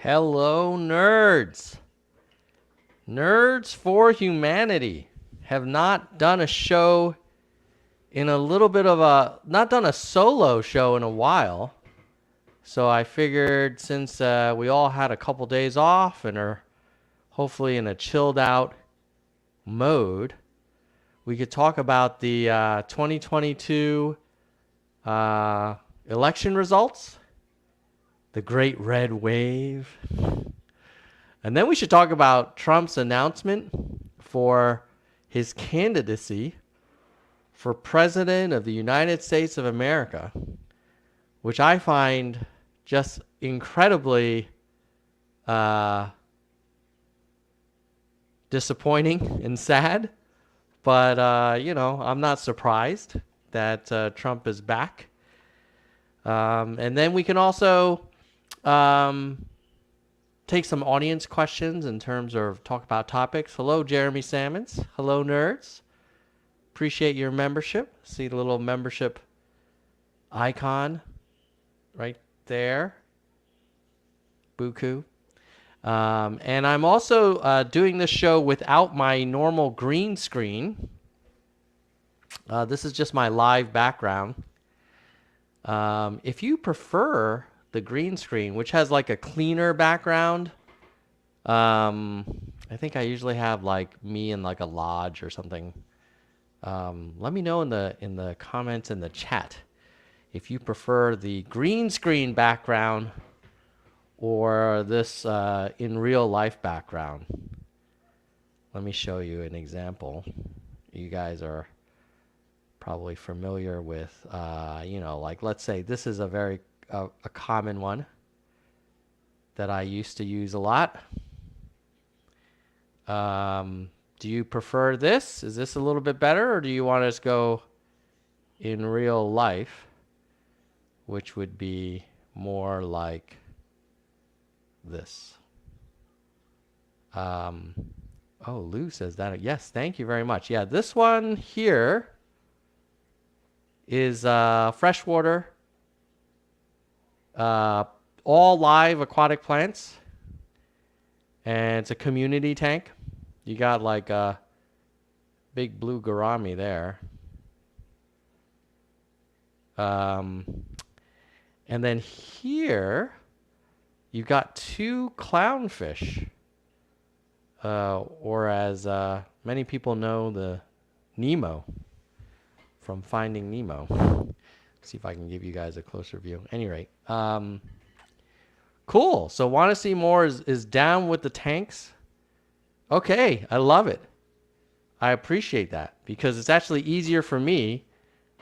Hello, nerds. Nerds for Humanity have not done a show in a little bit of not done a solo show in a while. So I figured since we all had a couple days off and are hopefully in a chilled out mode, we could talk about the 2022 election results, the Great Red Wave. And then we should talk about Trump's announcement for his candidacy for President of the United States of America, which I find just incredibly disappointing and sad. But, I'm not surprised that Trump is back. And then we can also take some audience questions in terms of talk about topics. Hello, Jeremy Sammons. Hello, nerds. Appreciate your membership. See the little membership icon right there. Buku. And I'm also doing this show without my normal green screen. This is just my live background. If you prefer the green screen, which has like a cleaner background, I think I usually have like me in like a lodge or something. Let me know in the comments in the chat if you prefer the green screen background or this in real life background. Let me show you an example. You guys are probably familiar with, like let's say this is a very a common one that I used to use a lot. Do you prefer this? Is this a little bit better, or do you want us to go in real life, which would be more like this? Oh, Lou says that. Yes, thank you very much. Yeah, this one here is freshwater, all live aquatic plants, and it's a community tank. You got like a big blue gourami there. And then here, you've got two clownfish, or as many people know, the Nemo from Finding Nemo. See if I can give you guys a closer view. Any rate, cool. So want to see more is down with the tanks. Okay, I love it. I appreciate that because it's actually easier for me.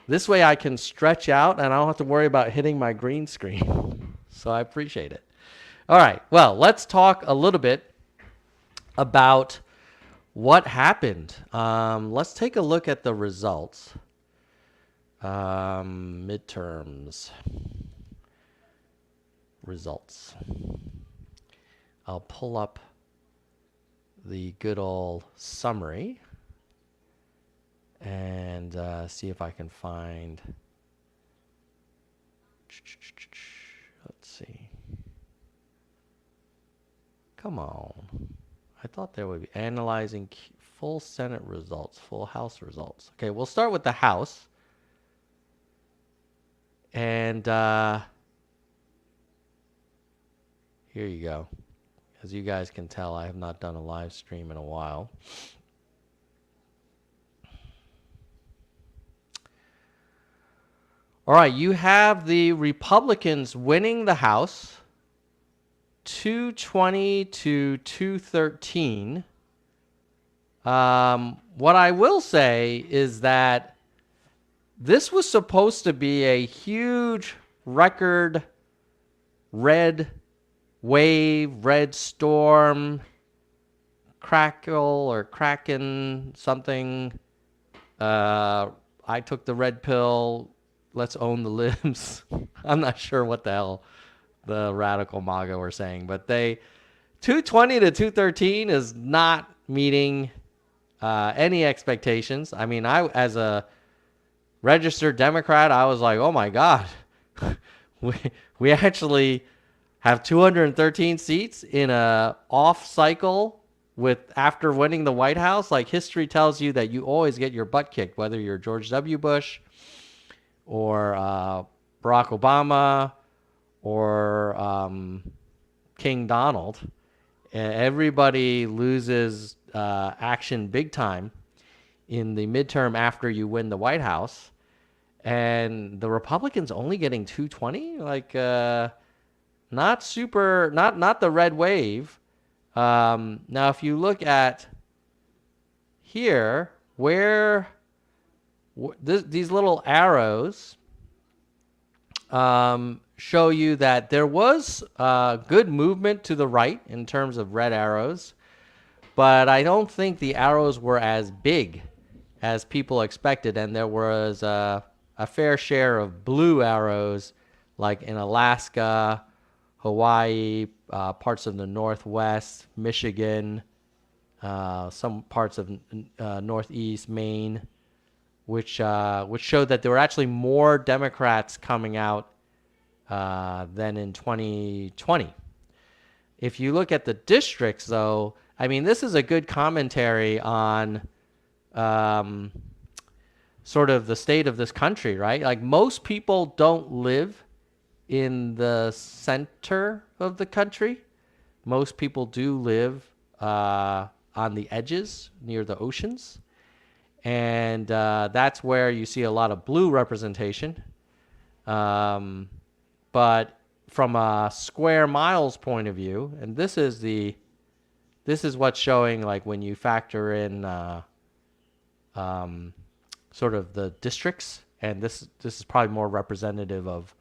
This way I can stretch out and I don't have to worry about hitting my green screen. So I appreciate it. All right, well, let's talk a little bit about what happened. Let's take a look at the results. Midterms results. I'll pull up the good old summary and see if I can find. Let's see. Come on. I thought there would be analyzing full Senate results, full House results. Okay, we'll start with the House. And here you go. As you guys can tell, I have not done a live stream in a while. All right, you have the Republicans winning the House 220 to 213. What I will say is that this was supposed to be a huge record red wave, red storm, crackle or kraken something. I took the red pill. Let's own the libs. I'm not sure what the hell the radical MAGA were saying, but 220 to 213 is not meeting any expectations. I mean, as a registered Democrat, I was like, oh my God, we actually have 213 seats in a off cycle with after winning the White House. Like history tells you that you always get your butt kicked, whether you're George W. Bush or Barack Obama or King Donald. Everybody loses action big time in the midterm after you win the White House. And the Republicans only getting 220, like not super, not the red wave. Now, if you look at here, where these little arrows show you that there was good movement to the right in terms of red arrows, but I don't think the arrows were as big as people expected, and there was a fair share of blue arrows, like in Alaska, Hawaii, parts of the Northwest, Michigan, some parts of Northeast Maine, which showed that there were actually more Democrats coming out than in 2020. If you look at the districts, though, I mean, this is a good commentary on sort of the state of this country, right? Like most people don't live in the center of the country. Most people do live on the edges near the oceans. And that's where you see a lot of blue representation. But from a square miles point of view, and this is what's showing, like when you factor in sort of the districts, and this is probably more representative of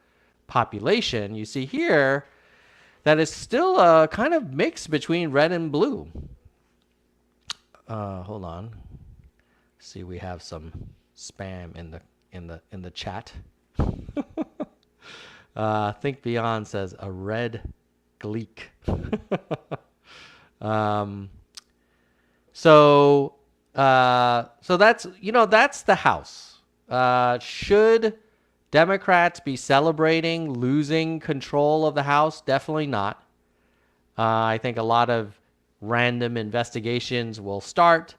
population. You see here that it's still a kind of mix between red and blue. Hold on. See, we have some spam in the chat. Think Beyond says a red gleek. So that's that's the House. Should Democrats be celebrating losing control of the House? Definitely not. I think a lot of random investigations will start,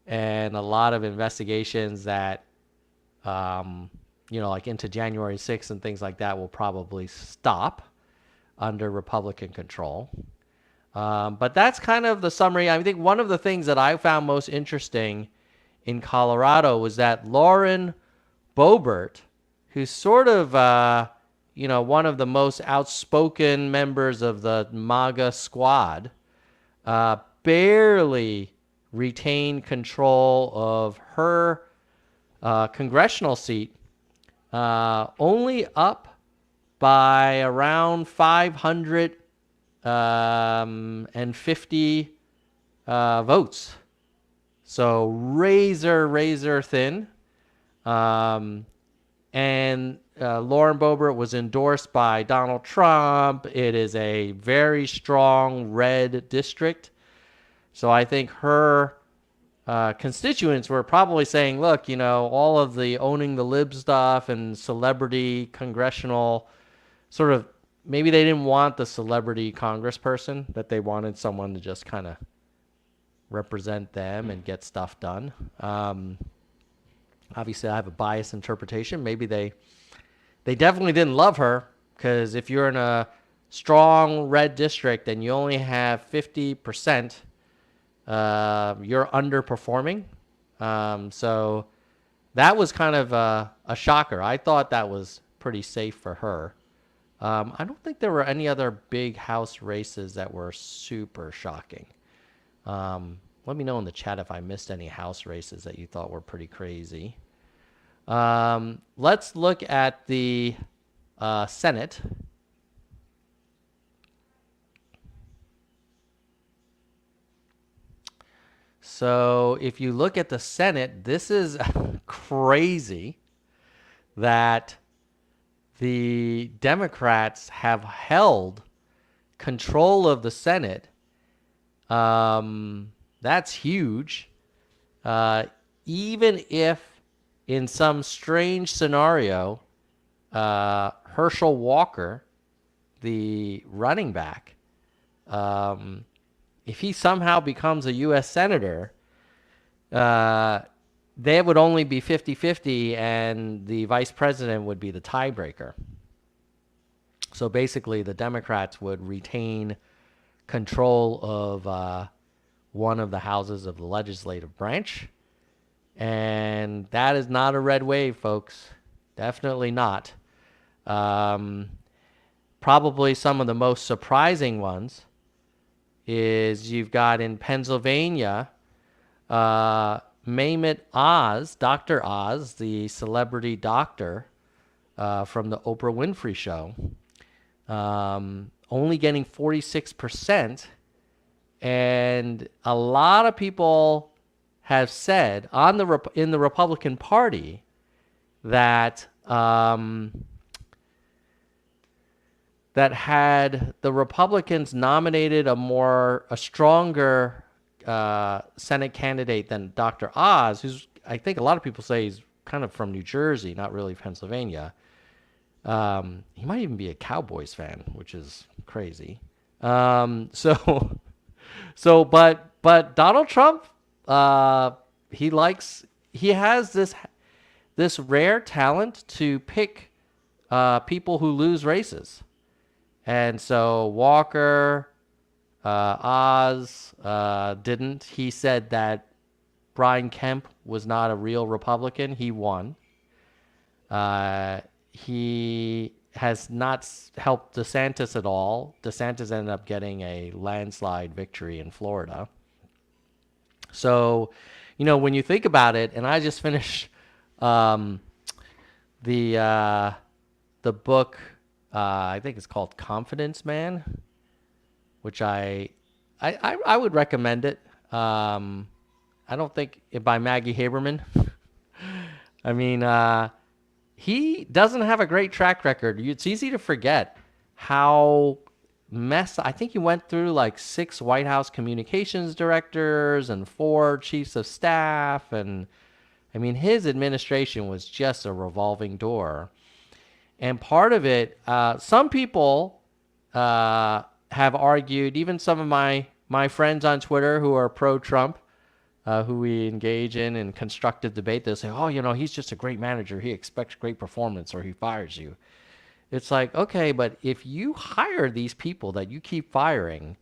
and a lot of investigations that like into January 6th and things like that will probably stop under Republican control. But that's kind of the summary. I think one of the things that I found most interesting in Colorado was that Lauren Boebert, who's sort of, one of the most outspoken members of the MAGA squad, barely retained control of her congressional seat, only up by around 550 votes. So razor thin. And Lauren Boebert was endorsed by Donald Trump. It is a very strong red district. So I think her constituents were probably saying, look, all of the owning the lib stuff and celebrity congressional sort of, maybe they didn't want the celebrity congressperson, that they wanted someone to just kind of represent them and get stuff done. Obviously, I have a biased interpretation. Maybe they definitely didn't love her, because if you're in a strong red district and you only have 50%, you're underperforming. So that was kind of a shocker. I thought that was pretty safe for her. I don't think there were any other big House races that were super shocking. Let me know in the chat if I missed any House races that you thought were pretty crazy. Let's look at the Senate. So if you look at the Senate, this is crazy that the Democrats have held control of the Senate. That's huge. Even if in some strange scenario, Herschel Walker, the running back, if he somehow becomes a U.S. senator, uh, they would only be 50-50 and the vice president would be the tiebreaker. So basically, the Democrats would retain control of one of the houses of the legislative branch. And that is not a red wave, folks. Definitely not. Um, Probably some of the most surprising ones is you've got in Pennsylvania, Mehmet Oz, Dr. Oz, the celebrity doctor from the Oprah Winfrey Show, only getting 46%. And a lot of people have said in the Republican Party that that had the Republicans nominated a stronger Senate candidate than Dr. Oz, who's, I think a lot of people say he's kind of from New Jersey, not really Pennsylvania. He might even be a Cowboys fan, which is crazy. So but Donald Trump, he has this rare talent to pick people who lose races. And so Walker, Oz didn't. He said that Brian Kemp was not a real Republican. He won. He has not helped DeSantis at all. DeSantis ended up getting a landslide victory in Florida. So, when you think about it, and I just finished the book, I think it's called Confidence Man, which I would recommend it. I don't think by Maggie Haberman. I mean, he doesn't have a great track record. It's easy to forget how I think he went through like 6 White House communications directors and 4 chiefs of staff. And I mean, his administration was just a revolving door. And part of it, some people have argued, even some of my friends on Twitter who are pro-Trump, who we engage in constructive debate, they'll say, oh, he's just a great manager. He expects great performance or he fires you. It's like, okay, but if you hire these people that you keep firing,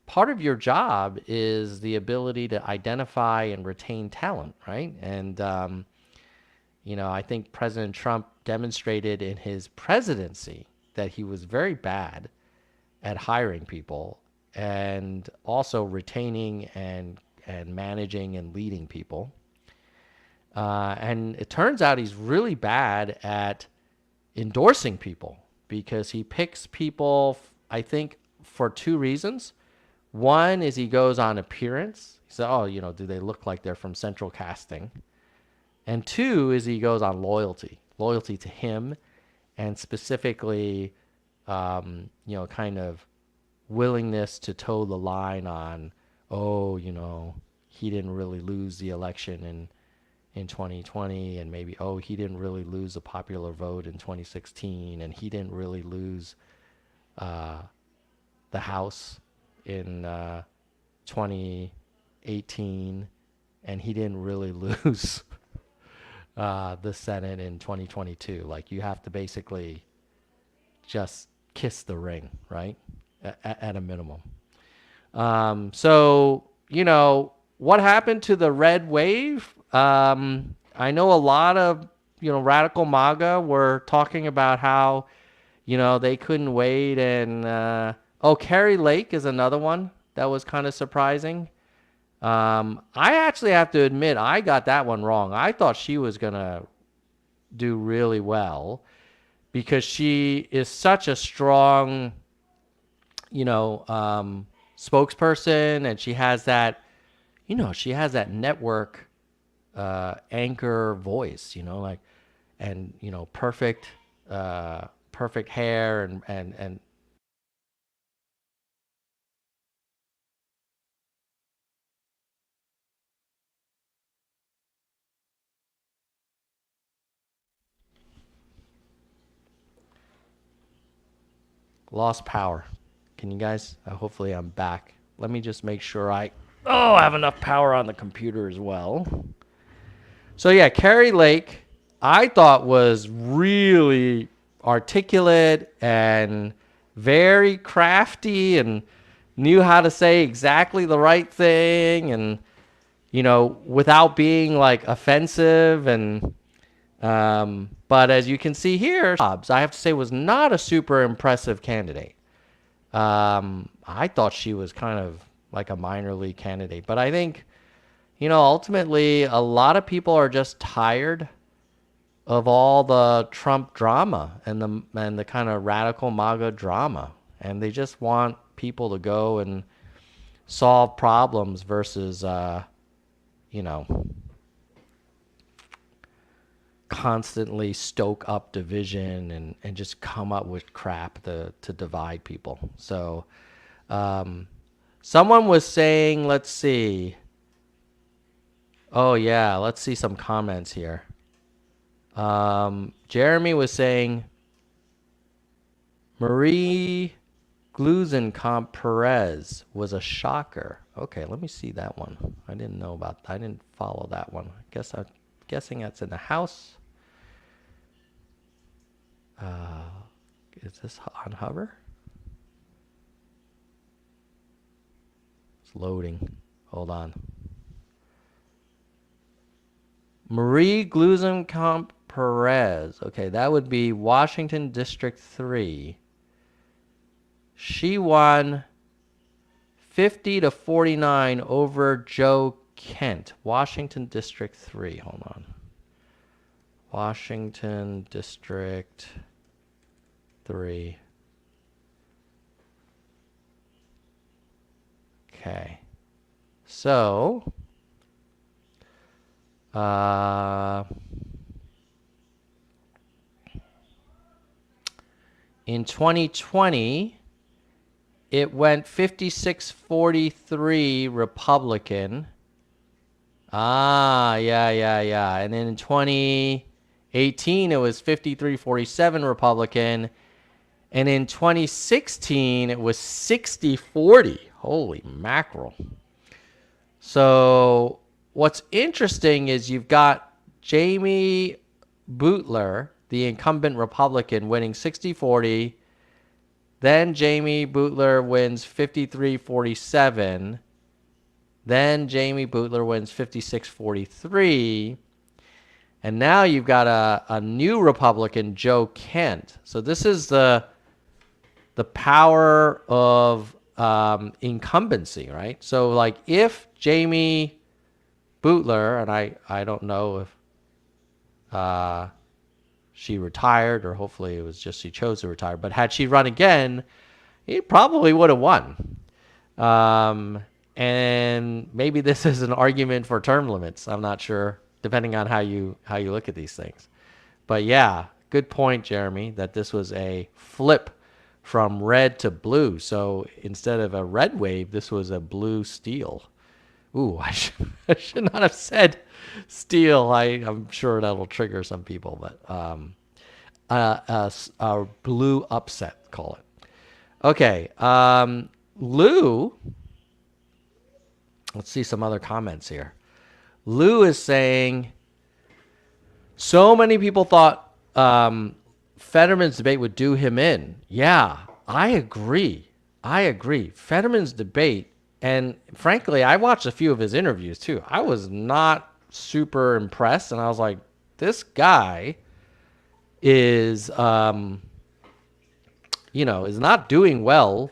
part of your job is the ability to identify and retain talent, right? And, I think President Trump demonstrated in his presidency that he was very bad at hiring people and also retaining and managing and leading people. And it turns out he's really bad at endorsing people because he picks people, I think, for 2 reasons. One is he goes on appearance. He said, oh, do they look like they're from Central Casting? And 2 is he goes on loyalty to him, and specifically, kind of willingness to toe the line on, he didn't really lose the election in 2020, and maybe, he didn't really lose a popular vote in 2016, and he didn't really lose the House in 2018, and he didn't really lose the Senate in 2022. Like, you have to basically just kiss the ring, right? At a minimum. So, what happened to the red wave? I know a lot of, radical MAGA were talking about how, they couldn't wait. And, Kari Lake is another one that was kind of surprising. I actually have to admit, I got that one wrong. I thought she was going to do really well because she is such a strong, spokesperson, and she has that network anchor voice, and perfect hair and lost power. Can you guys? Hopefully I'm back. Let me just make sure I have enough power on the computer as well. So yeah, Kari Lake, I thought was really articulate and very crafty and knew how to say exactly the right thing and, you know, without being like offensive. And but as you can see here, Hobbs, I have to say, was not a super impressive candidate. I thought she was kind of like a minor league candidate, but I think, you know, ultimately a lot of people are just tired of all the Trump drama and the kind of radical MAGA drama, and they just want people to go and solve problems versus, you know, constantly stoke up division and just come up with crap to divide people. So someone was saying, let's see. Oh yeah, let's see some comments here. Jeremy was saying Marie Gluesenkamp Perez was a shocker. Okay, let me see that one. I didn't follow that one. I'm guessing that's in the House. Is this on Hover? It's loading. Hold on. Marie Gluesenkamp Perez. Okay, that would be Washington District 3. She won 50-49 over Joe Kent. Washington District 3. Hold on. Washington District 3. Okay. So, in 2020, it went 56-43 Republican. Yeah. And then in 2018, it was 53-47 Republican. And in 2016, it was 60-40. Holy mackerel. So what's interesting is you've got Jamie Boutler, the incumbent Republican, winning 60-40. Then Jamie Boutler wins 53-47. Then Jamie Boutler wins 56-43. And now you've got a new Republican, Joe Kent. So this is the power of incumbency, right? So like if Jamie Boutler, and I don't know if she retired or hopefully it was just she chose to retire, but had she run again, he probably would have won. And maybe this is an argument for term limits. I'm not sure, depending on how you look at these things. But yeah, good point, Jeremy, that this was a flip from red to blue. So instead of a red wave, this was a blue steel. Ooh, I should not have said steel. I'm sure that'll trigger some people, but a blue upset, call it. Okay, Lou, let's see some other comments here. Lou is saying, so many people thought Fetterman's debate would do him in. Yeah, I agree. Fetterman's debate, and frankly, I watched a few of his interviews too. I was not super impressed, and I was like, this guy is, is not doing well.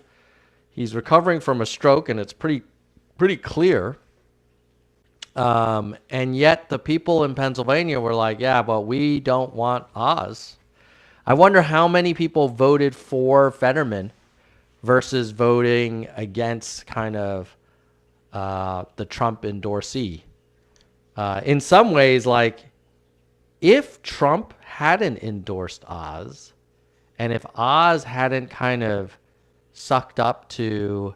He's recovering from a stroke, and it's pretty clear. And yet the people in Pennsylvania were like, yeah, but we don't want Oz. I wonder how many people voted for Fetterman versus voting against kind of the Trump endorsee. In some ways, like, if Trump hadn't endorsed Oz, and if Oz hadn't kind of sucked up to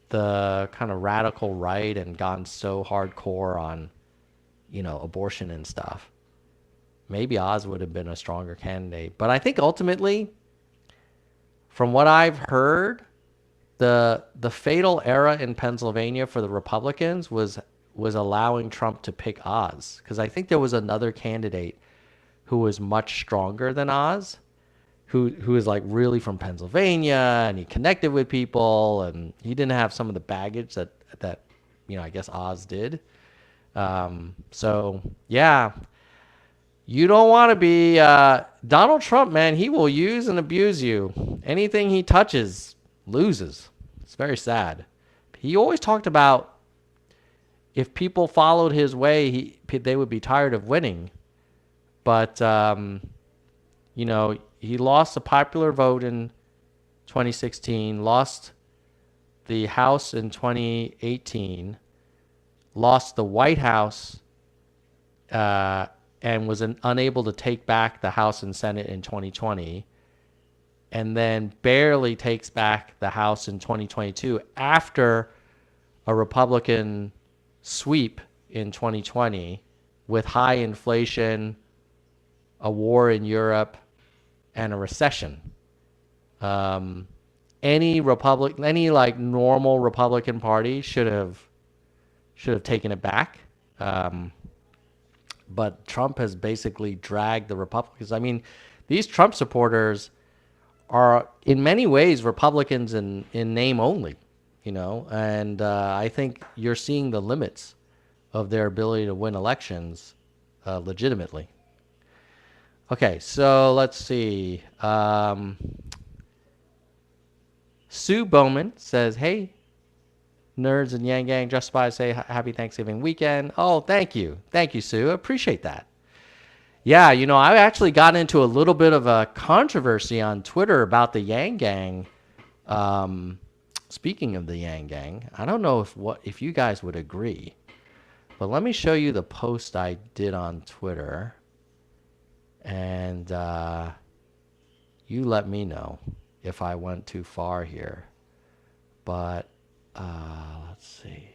the kind of radical right and gone so hardcore on, abortion and stuff, maybe Oz would have been a stronger candidate. But I think ultimately, from what I've heard, the fatal era in Pennsylvania for the Republicans was allowing Trump to pick Oz, because I think there was another candidate who was much stronger than Oz, who is like really from Pennsylvania, and he connected with people, and he didn't have some of the baggage that I guess Oz did. So yeah, you don't want to be Donald Trump, man. He will use and abuse you. Anything he touches loses. It's very sad. He always talked about if people followed his way, they would be tired of winning. But he lost the popular vote in 2016, lost the House in 2018, lost the White House, and was unable to take back the House and Senate in 2020, and then barely takes back the House in 2022 after a Republican sweep in 2020 with high inflation, a war in Europe, and a recession. Any like normal Republican Party should have taken it back. But Trump has basically dragged the Republicans. I mean, these Trump supporters are in many ways Republicans in name only, and I think you're seeing the limits of their ability to win elections legitimately. Okay, so let's see. Sue Bowman says, hey, nerds and Yang Gang, just by say happy Thanksgiving weekend. Oh, thank you. Thank you, Sue. I appreciate that. Yeah, I actually got into a little bit of a controversy on Twitter about the Yang Gang. Speaking of the Yang Gang, I don't know if you guys would agree, but let me show you the post I did on Twitter, and you let me know if I went too far here. But let's see.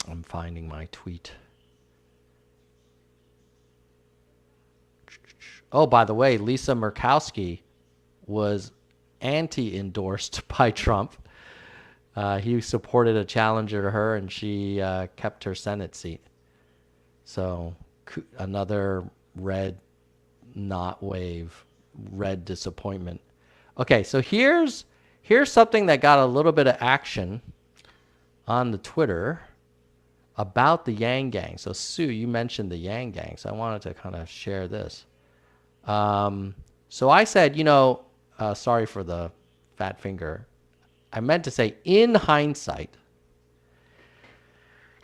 I'm finding my tweet. Oh, by the way, Lisa Murkowski was anti-endorsed by Trump. He supported a challenger to her, and she kept her Senate seat. So another red not wave, red disappointment. Okay, so here's something that got a little bit of action on the Twitter about the Yang Gang. So Sue, you mentioned the Yang Gang, so I wanted to kind of share this. So I said, sorry for the fat finger. I meant to say in hindsight,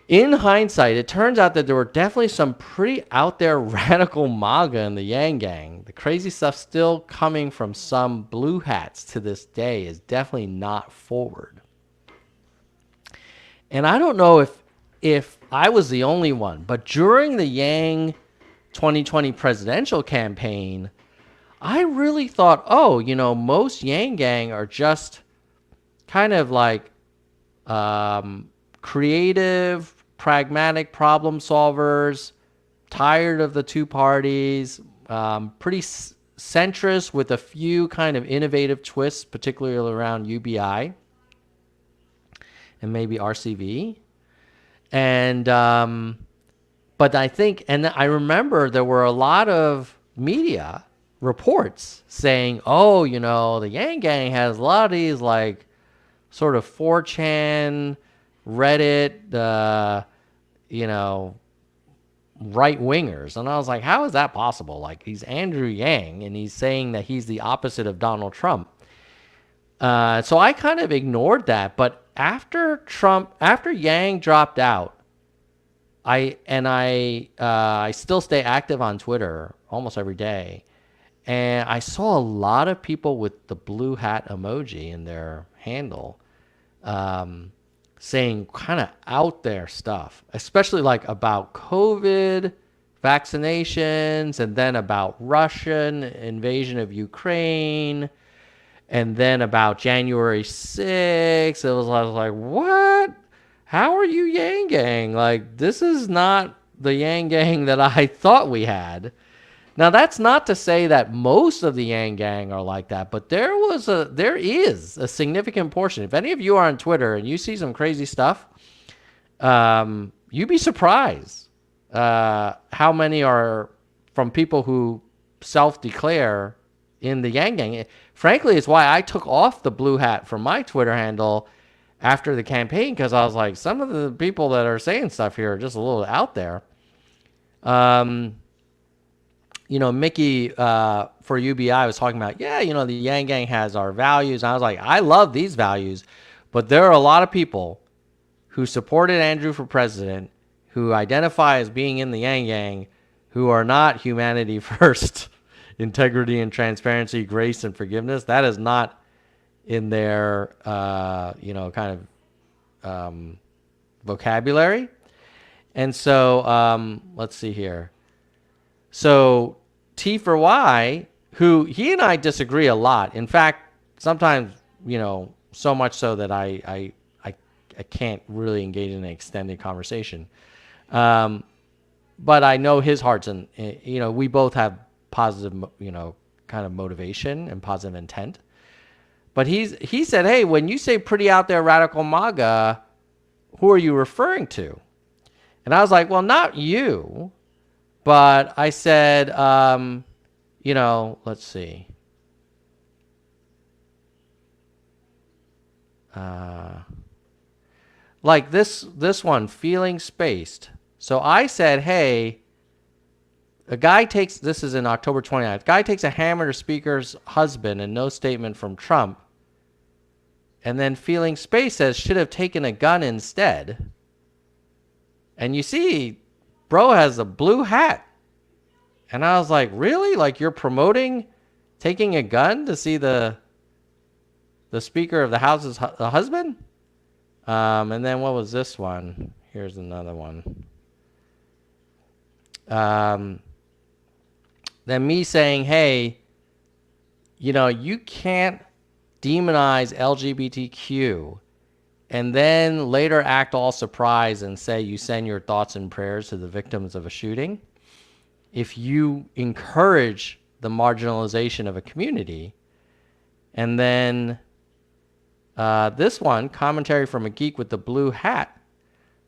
it turns out that there were definitely some pretty out there radical MAGA in the Yang Gang. The crazy stuff still coming from some blue hats to this day is definitely not forward. And I don't know if I was the only one, but during the Yang 2020 presidential campaign, I really thought, most Yang Gang are just kind of like creative, pragmatic problem solvers, tired of the two parties, pretty centrist with a few kind of innovative twists, particularly around UBI and maybe RCV. And but I think, and I remember there were a lot of media reports saying, the Yang Gang has a lot of these like sort of 4chan, Reddit, right wingers. And I was like, how is that possible? Like, he's Andrew Yang and he's saying that he's the opposite of Donald Trump. So I kind of ignored that. But after Yang dropped out, I still stay active on Twitter almost every day. And I saw a lot of people with the blue hat emoji in their handle, saying kind of out there stuff, especially like about COVID, vaccinations, and then about Russian invasion of Ukraine, and then about January 6th. I was like, what? How are you Yang Gang? Like, this is not the Yang Gang that I thought we had. Now that's not to say that most of the Yang Gang are like that, but there is a significant portion. If any of you are on Twitter and you see some crazy stuff, you'd be surprised how many are from people who self-declare in the Yang Gang. Frankly, it's why I took off the blue hat from my Twitter handle after the campaign, because I was like, some of the people that are saying stuff here are just a little out there. Mickey for UBI was talking about, the Yang Gang has our values. And I was like, I love these values, but there are a lot of people who supported Andrew for president, who identify as being in the Yang Gang, who are not humanity first, integrity and transparency, grace and forgiveness. That is not in their, vocabulary. And so let's see here. So T for Y, who he and I disagree a lot. In fact, sometimes, so much so that I can't really engage in an extended conversation. But I know his heart's in, we both have positive, kind of motivation and positive intent. But he said, hey, when you say pretty out there radical MAGA, who are you referring to? And I was like, well, not you. But I said, let's see. Like this one, feeling spaced. So I said, hey, this is in October 29th, guy takes a hammer to speaker's husband and no statement from Trump. And then feeling spaced says, should have taken a gun instead. And you see, bro has a blue hat. And I was like, really? Like, you're promoting taking a gun to see the Speaker of the House's husband? And then what was this one? Here's another one. Then me saying, hey, you can't demonize LGBTQ and then later act all surprised and say you send your thoughts and prayers to the victims of a shooting. If you encourage the marginalization of a community, and then this one, commentary from a geek with the blue hat,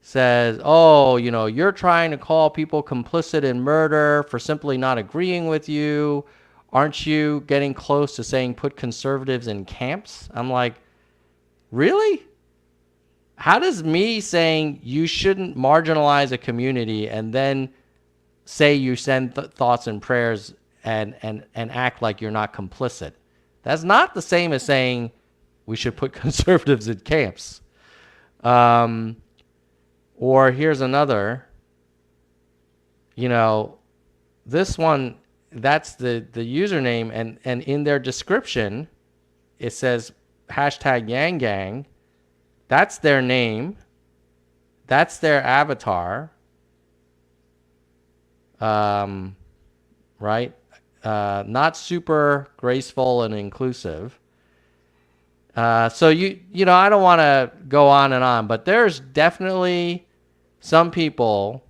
says, oh, you're trying to call people complicit in murder for simply not agreeing with you. Aren't you getting close to saying put conservatives in camps? I'm like, really? How does me saying you shouldn't marginalize a community and then say you send thoughts and prayers and act like you're not complicit? That's not the same as saying we should put conservatives in camps. Or here's another, this one, that's the username, and in their description, it says hashtag Yang Gang. That's their name. That's their avatar. Right? Not super graceful and inclusive. So I don't want to go on and on, but there's definitely some people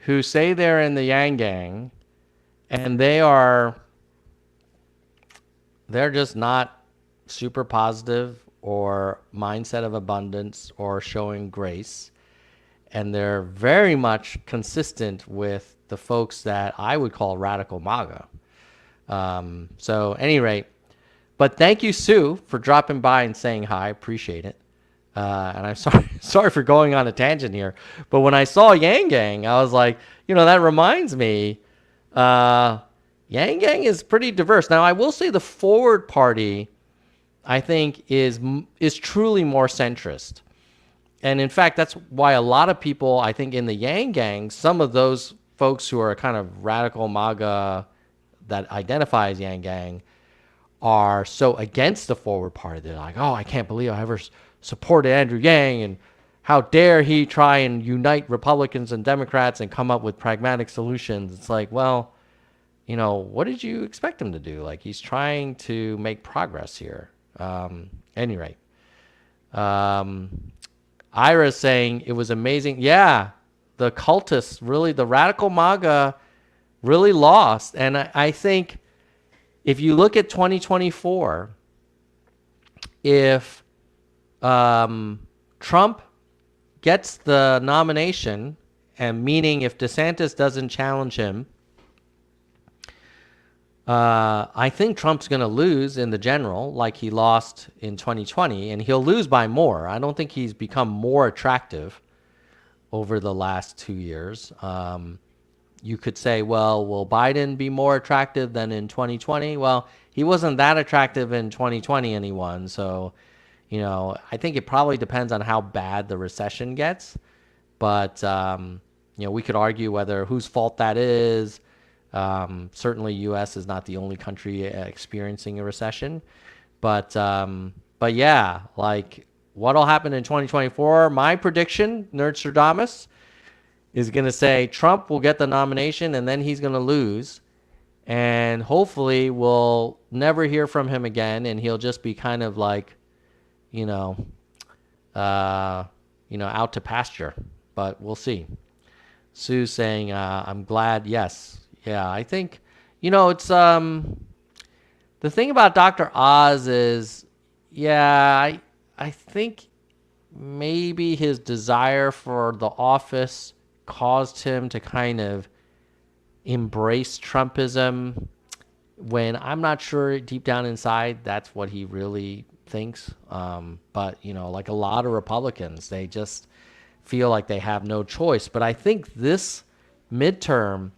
who say they're in the Yang Gang and they're just not super positive or mindset of abundance or showing grace. And they're very much consistent with the folks that I would call radical MAGA. So at any rate, but thank you, Sue, for dropping by and saying hi. Appreciate it. And I'm sorry for going on a tangent here. But when I saw Yang Gang, I was like, that reminds me, Yang Gang is pretty diverse. Now, I will say the Forward Party, I think, is truly more centrist. And in fact, that's why a lot of people, I think, in the Yang Gang, some of those folks who are kind of radical MAGA that identify as Yang Gang, are so against the Forward Party. They're like, oh, I can't believe I ever supported Andrew Yang, and how dare he try and unite Republicans and Democrats and come up with pragmatic solutions. It's like, well, what did you expect him to do? Like, he's trying to make progress here. Any rate, Ira's saying it was amazing. Yeah, the cultists, really, the radical MAGA really lost. And I think if you look at 2024, if Trump gets the nomination, and meaning if DeSantis doesn't challenge him, I think Trump's going to lose in the general like he lost in 2020, and he'll lose by more. I don't think he's become more attractive over the last 2 years. You could say, well, will Biden be more attractive than in 2020? Well, he wasn't that attractive in 2020 and he won. So, I think it probably depends on how bad the recession gets. But, we could argue whether whose fault that is. Certainly, U.S. is not the only country experiencing a recession. But yeah, like what'll happen in 2024? My prediction, Nerdstradamus, is going to say Trump will get the nomination and then he's going to lose. And hopefully we'll never hear from him again. And he'll just be kind of like, out to pasture. But we'll see. Sue's saying, I'm glad. Yes. Yeah, I think, it's, the thing about Dr. Oz is, yeah, I think maybe his desire for the office caused him to kind of embrace Trumpism when I'm not sure deep down inside that's what he really thinks. But, like a lot of Republicans, they just feel like they have no choice. But I think this midterm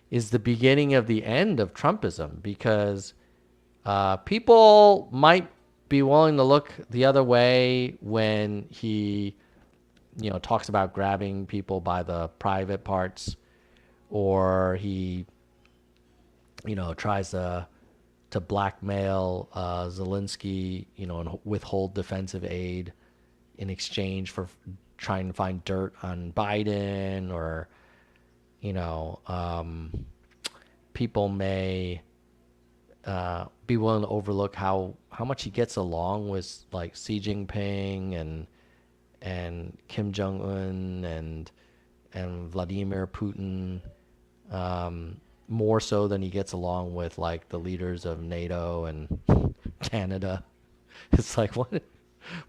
is the beginning of the end of Trumpism because people might be willing to look the other way when he talks about grabbing people by the private parts, or he tries to blackmail Zelensky, and withhold defensive aid in exchange for trying to find dirt on Biden, or people may be willing to overlook how much he gets along with like Xi Jinping and Kim Jong-un and Vladimir Putin, more so than he gets along with like the leaders of NATO and Canada. It's like, what?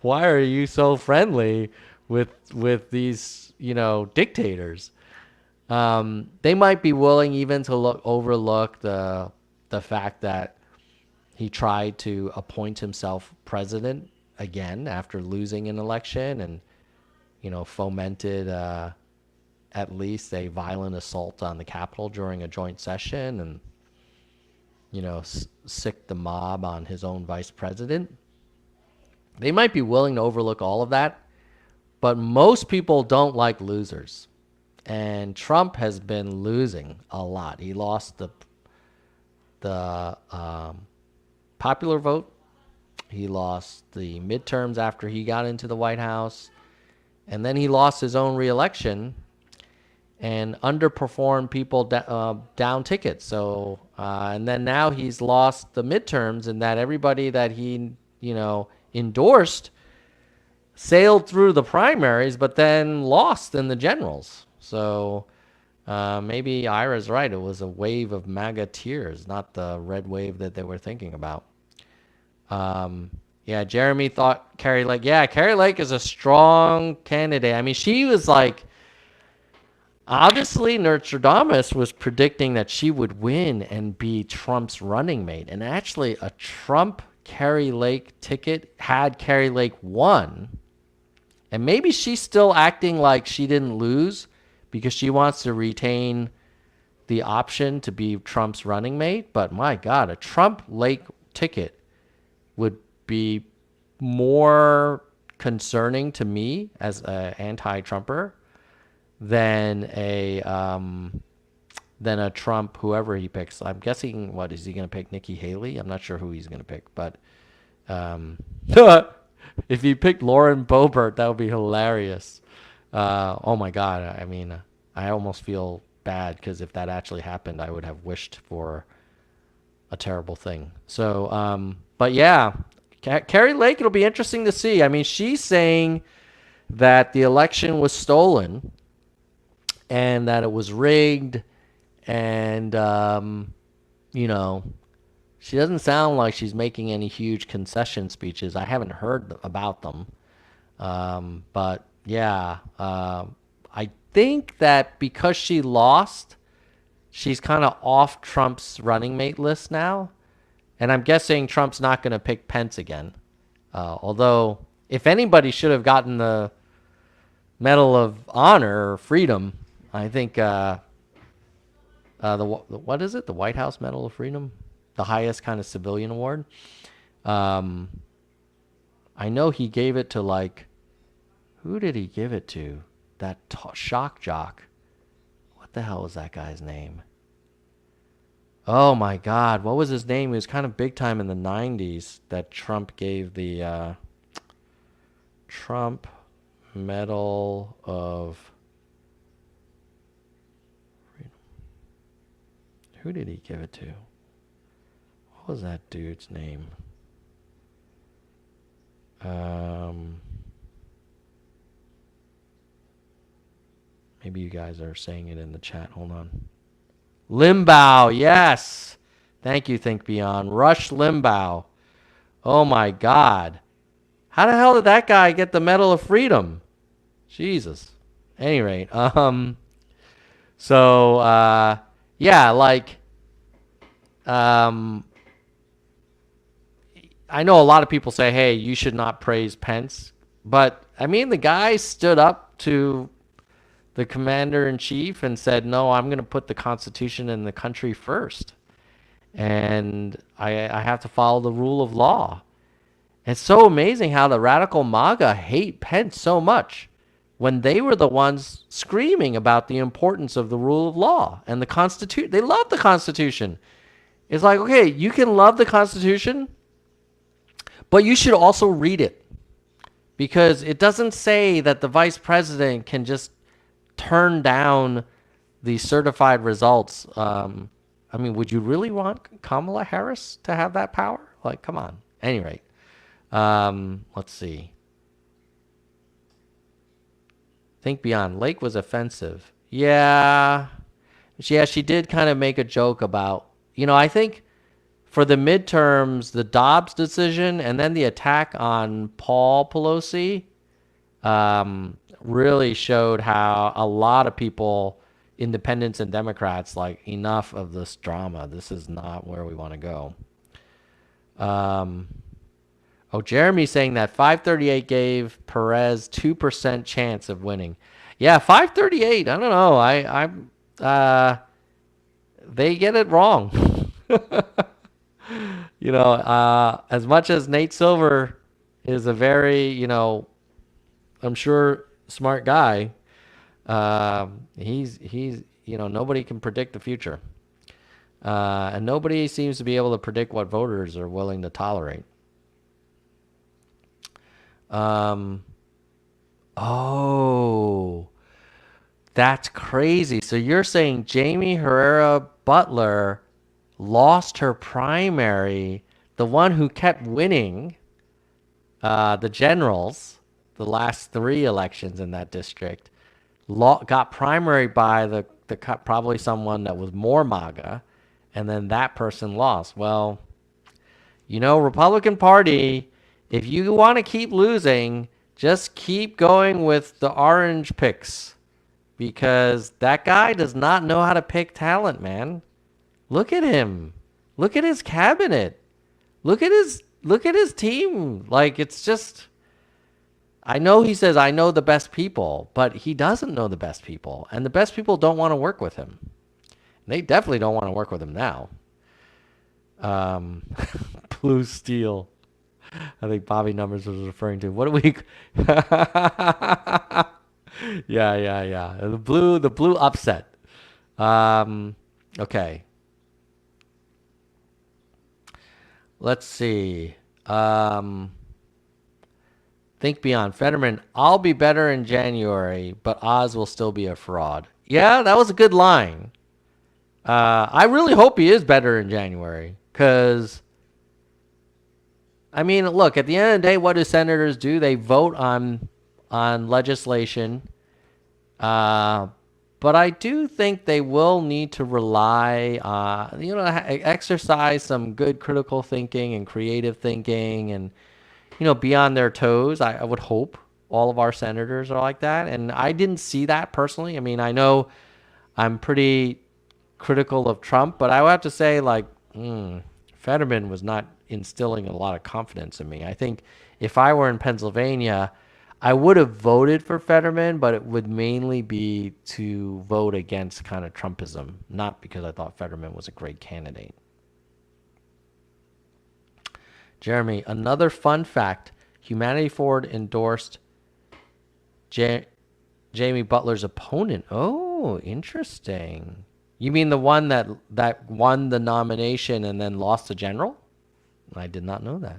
Why are you so friendly with these dictators? They might be willing even to overlook the fact that he tried to appoint himself president again after losing an election, and fomented at least a violent assault on the Capitol during a joint session, and sicked the mob on his own vice president. They might be willing to overlook all of that, but most people don't like losers. And Trump has been losing a lot. He lost the popular vote. He lost the midterms after he got into the White House. And then he lost his own reelection and underperformed people down tickets. So, and then now he's lost the midterms, and that everybody that he, endorsed sailed through the primaries, but then lost in the generals. So maybe Ira's right. It was a wave of MAGA tears, not the red wave that they were thinking about. Yeah, Jeremy thought Carrie Lake. Yeah, Carrie Lake is a strong candidate. I mean, she was like, obviously, Nerdstradamus was predicting that she would win and be Trump's running mate. And actually, a Trump-Carrie Lake ticket had Carrie Lake won. And maybe she's still acting like she didn't lose because she wants to retain the option to be Trump's running mate. But my God, a Trump-Lake ticket would be more concerning to me as an anti-Trumper than a Trump, whoever he picks. I'm guessing, what is he going to pick? Nikki Haley? I'm not sure who he's going to pick, but if he picked Lauren Boebert, that would be hilarious. Oh my God! I mean, I almost feel bad because if that actually happened, I would have wished for a terrible thing. So, but yeah, Carrie Lake, it'll be interesting to see. I mean, she's saying that the election was stolen. and that it was rigged. And, you know, she doesn't sound like she's making any huge concession speeches. I haven't heard about them. But yeah, I think that because she lost, she's kind of off Trump's running mate list now. And I'm guessing Trump's not going to pick Pence again. Although, if anybody should have gotten the Medal of Honor or Freedom, I think what is it? The White House Medal of Freedom, the highest kind of civilian award. I know he gave it to like, who did he give it to? That shock jock. What the hell was that guy's name? Oh my God, what was his name? He was kind of big time in the 90s that Trump gave the Trump Medal of Freedom. Who did he give it to? What was that dude's name? Maybe you guys are saying it in the chat. Hold on. Limbaugh, yes. Thank you, Think Beyond. Rush Limbaugh. Oh my God. How the hell did that guy get the Medal of Freedom? Jesus. Any rate, so yeah, like I know a lot of people say, hey, you should not praise Pence, but I mean the guy stood up to the commander-in-chief and said, no, I'm going to put the Constitution and the country first. And I have to follow the rule of law. It's so amazing how the radical MAGA hate Pence so much when they were the ones screaming about the importance of the rule of law and the Constitution. They love the Constitution. It's like, okay, you can love the Constitution, but you should also read it. Because it doesn't say that the vice president can just turn down the certified results. I mean, would you really want Kamala Harris to have that power? Like, come on. Any rate, let's see. Think Beyond. Lake was offensive. Yeah. Yeah, she did kind of make a joke about, I think for the midterms, the Dobbs decision and then the attack on Paul Pelosi, really showed how a lot of people, independents and Democrats, like, enough of this drama. This is not where we want to go. Jeremy's saying that 538 gave Perez 2% chance of winning. Yeah, 538. I don't know. They get it wrong. As much as Nate Silver is a very, I'm sure smart guy, he's nobody can predict the future, and nobody seems to be able to predict what voters are willing to tolerate. That's crazy. So you're saying Jamie Herrera Butler lost her primary, the one who kept winning the generals the last 3 elections in that district, got primary by the probably someone that was more MAGA, and then that person lost. Well, Republican Party, if you want to keep losing, just keep going with the orange picks, because that guy does not know how to pick talent, man. Look at him. Look at his cabinet. Look at his team. Like, it's just, I know he says, I know the best people, but he doesn't know the best people. And the best people don't want to work with him. They definitely don't want to work with him now. Blue Steel. I think Bobby Numbers was referring to. What do we... Yeah. The blue upset. Okay. Let's see. Think Beyond. Fetterman, I'll be better in January, but Oz will still be a fraud. Yeah, that was a good line. I really hope he is better in January, because, I mean, look, at the end of the day, what do senators do? They vote on legislation. But I do think they will need to rely, exercise some good critical thinking and creative thinking and, be on their toes. I would hope all of our senators are like that. And I didn't see that personally. I mean, I know I'm pretty critical of Trump, but I would have to say, like, Fetterman was not instilling a lot of confidence in me. I think if I were in Pennsylvania, I would have voted for Fetterman, but it would mainly be to vote against kind of Trumpism, not because I thought Fetterman was a great candidate. Jeremy, another fun fact: Humanity Forward endorsed Jamie Butler's opponent. Oh, interesting. You mean the one that won the nomination and then lost the general? I did not know that.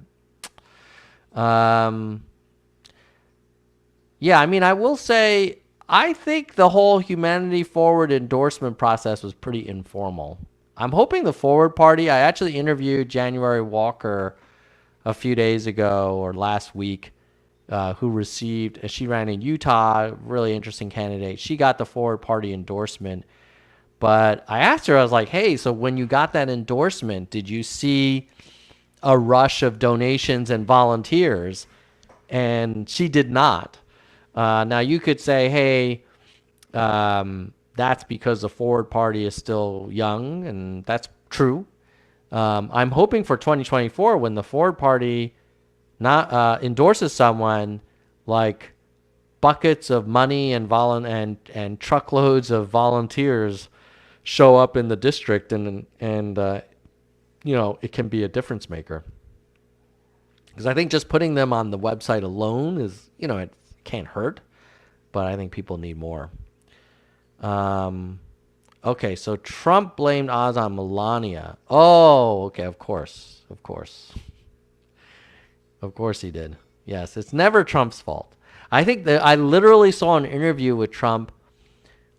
Yeah, I mean, I will say, I think the whole Humanity Forward endorsement process was pretty informal. I'm hoping the Forward Party, I actually interviewed January Walker a few days ago or last week, she ran in Utah, really interesting candidate. She got the Forward Party endorsement. But I asked her, I was like, hey, so when you got that endorsement, did you see a rush of donations and volunteers? And she did not. Now, you could say, hey, that's because the Forward Party is still young, and that's true. I'm hoping for 2024 when the Forward Party not endorses someone, like buckets of money and truckloads of volunteers show up in the district, and it can be a difference maker. Because I think just putting them on the website alone is, it can't hurt, but I think people need more. Okay, so Trump blamed Oz on Melania. Oh, okay, of course. Of course he did. Yes, it's never Trump's fault. I think that I literally saw an interview with Trump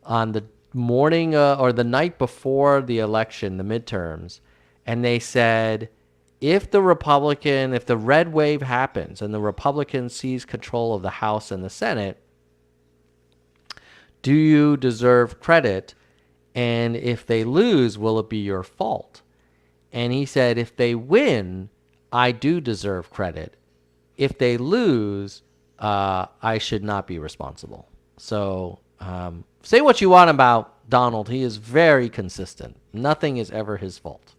on the morning or the night before the election, the midterms, and they said, if the red wave happens and the Republican seize control of the House and the Senate, do you deserve credit? And if they lose, will it be your fault? And he said, if they win, I do deserve credit. If they lose, I should not be responsible. So say what you want about Donald. He is very consistent. Nothing is ever his fault.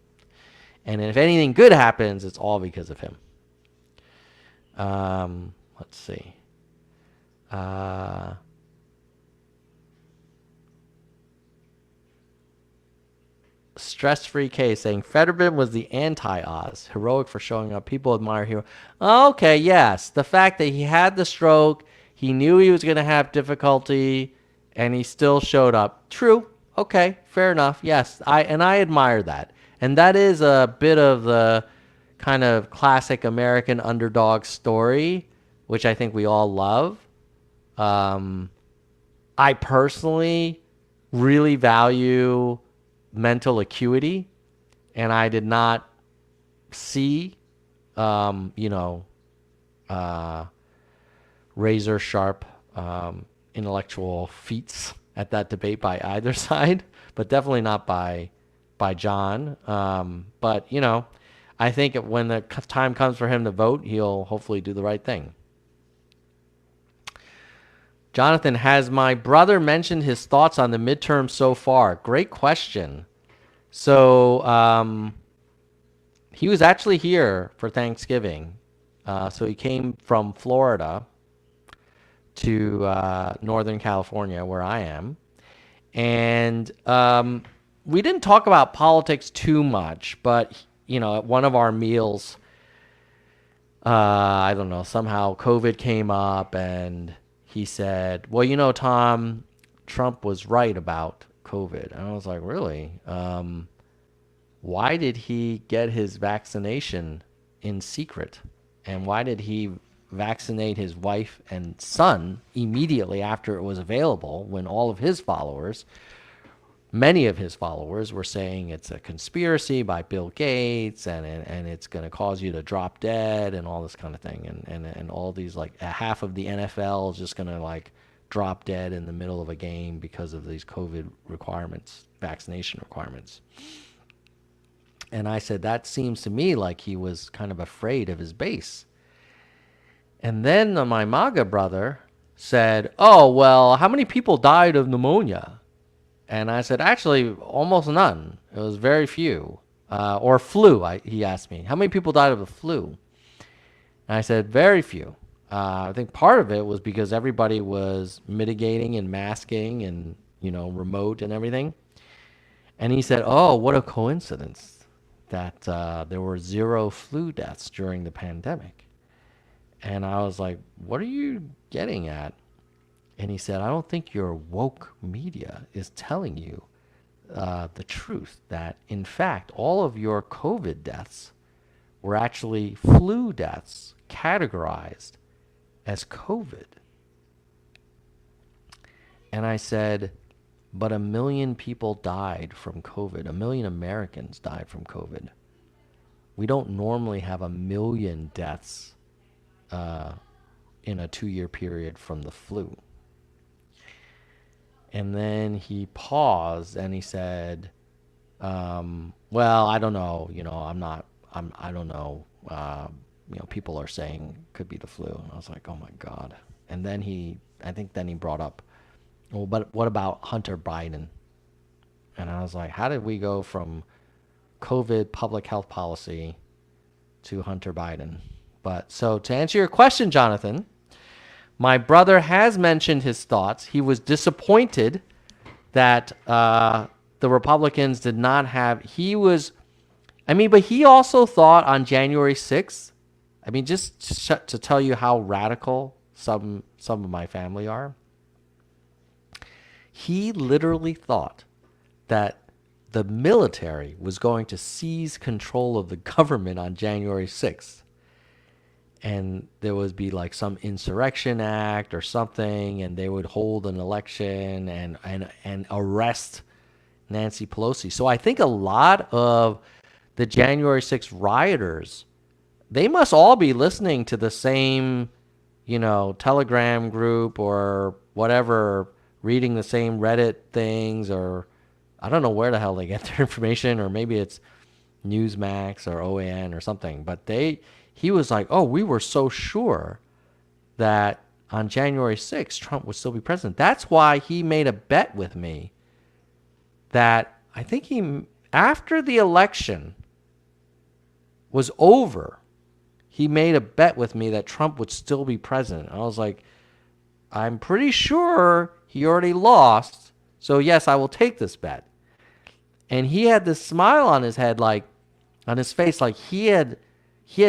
And if anything good happens, it's all because of him. Let's see. Stress-free K saying Fetterman was the anti-Oz, heroic for showing up. People admire hero. Okay, yes, the fact that he had the stroke, he knew he was going to have difficulty, and he still showed up. True. Okay, fair enough. Yes, I admire that, and that is a bit of the kind of classic American underdog story, which I think we all love. I personally really value mental acuity, and I did not see razor sharp intellectual feats at that debate by either side, but definitely not by John. But I think when the time comes for him to vote, he'll hopefully do the right thing. Jonathan, has my brother mentioned his thoughts on the midterm so far? Great question. So he was actually here for Thanksgiving. So he came from Florida to Northern California, where I am. And we didn't talk about politics too much, but, at one of our meals, I don't know, somehow COVID came up, and he said, well, Tom, Trump was right about COVID. And I was like, really? Why did he get his vaccination in secret? And why did he vaccinate his wife and son immediately after it was available, when all of his followers, many of his followers, were saying it's a conspiracy by Bill Gates, and it's going to cause you to drop dead and all this kind of thing, and all these, like, half of the NFL is just going to, like, drop dead in the middle of a game because of these COVID requirements, vaccination requirements. And I said, that seems to me like he was kind of afraid of his base. And then my MAGA brother said, oh, well, how many people died of pneumonia? And I said, actually, almost none. It was very few. Or flu, he asked me. How many people died of the flu? And I said, very few. I think part of it was because everybody was mitigating and masking and, remote and everything. And he said, oh, what a coincidence that there were 0 flu deaths during the pandemic. And I was like, what are you getting at? And he said, I don't think your woke media is telling you the truth, that in fact, all of your COVID deaths were actually flu deaths categorized as COVID. And I said, but 1 million people died from COVID. 1 million Americans died from COVID. We don't normally have 1 million deaths in a 2-year period from the flu. And then he paused and he said, well, I don't know, I don't know. People are saying could be the flu. And I was like, oh my God. And then I think he brought up, well, but what about Hunter Biden? And I was like, how did we go from COVID public health policy to Hunter Biden? But so to answer your question, Jonathan, my brother has mentioned his thoughts. He was disappointed that the Republicans did not have, but he also thought on January 6th, just to tell you how radical some of my family are, he literally thought that the military was going to seize control of the government on January 6th. And there would be like some insurrection act or something, and they would hold an election and arrest Nancy Pelosi. So I think a lot of the January 6th rioters, they must all be listening to the same, Telegram group or whatever, reading the same Reddit things, or I don't know where the hell they get their information, or maybe it's Newsmax or OAN or something. But he was like, oh, we were so sure that on January 6th, Trump would still be president. That's why he made a bet with me that I think after the election was over, he made a bet with me that Trump would still be president. I was like, I'm pretty sure he already lost, so yes, I will take this bet. And he had this smile on his head, like on his face, like he had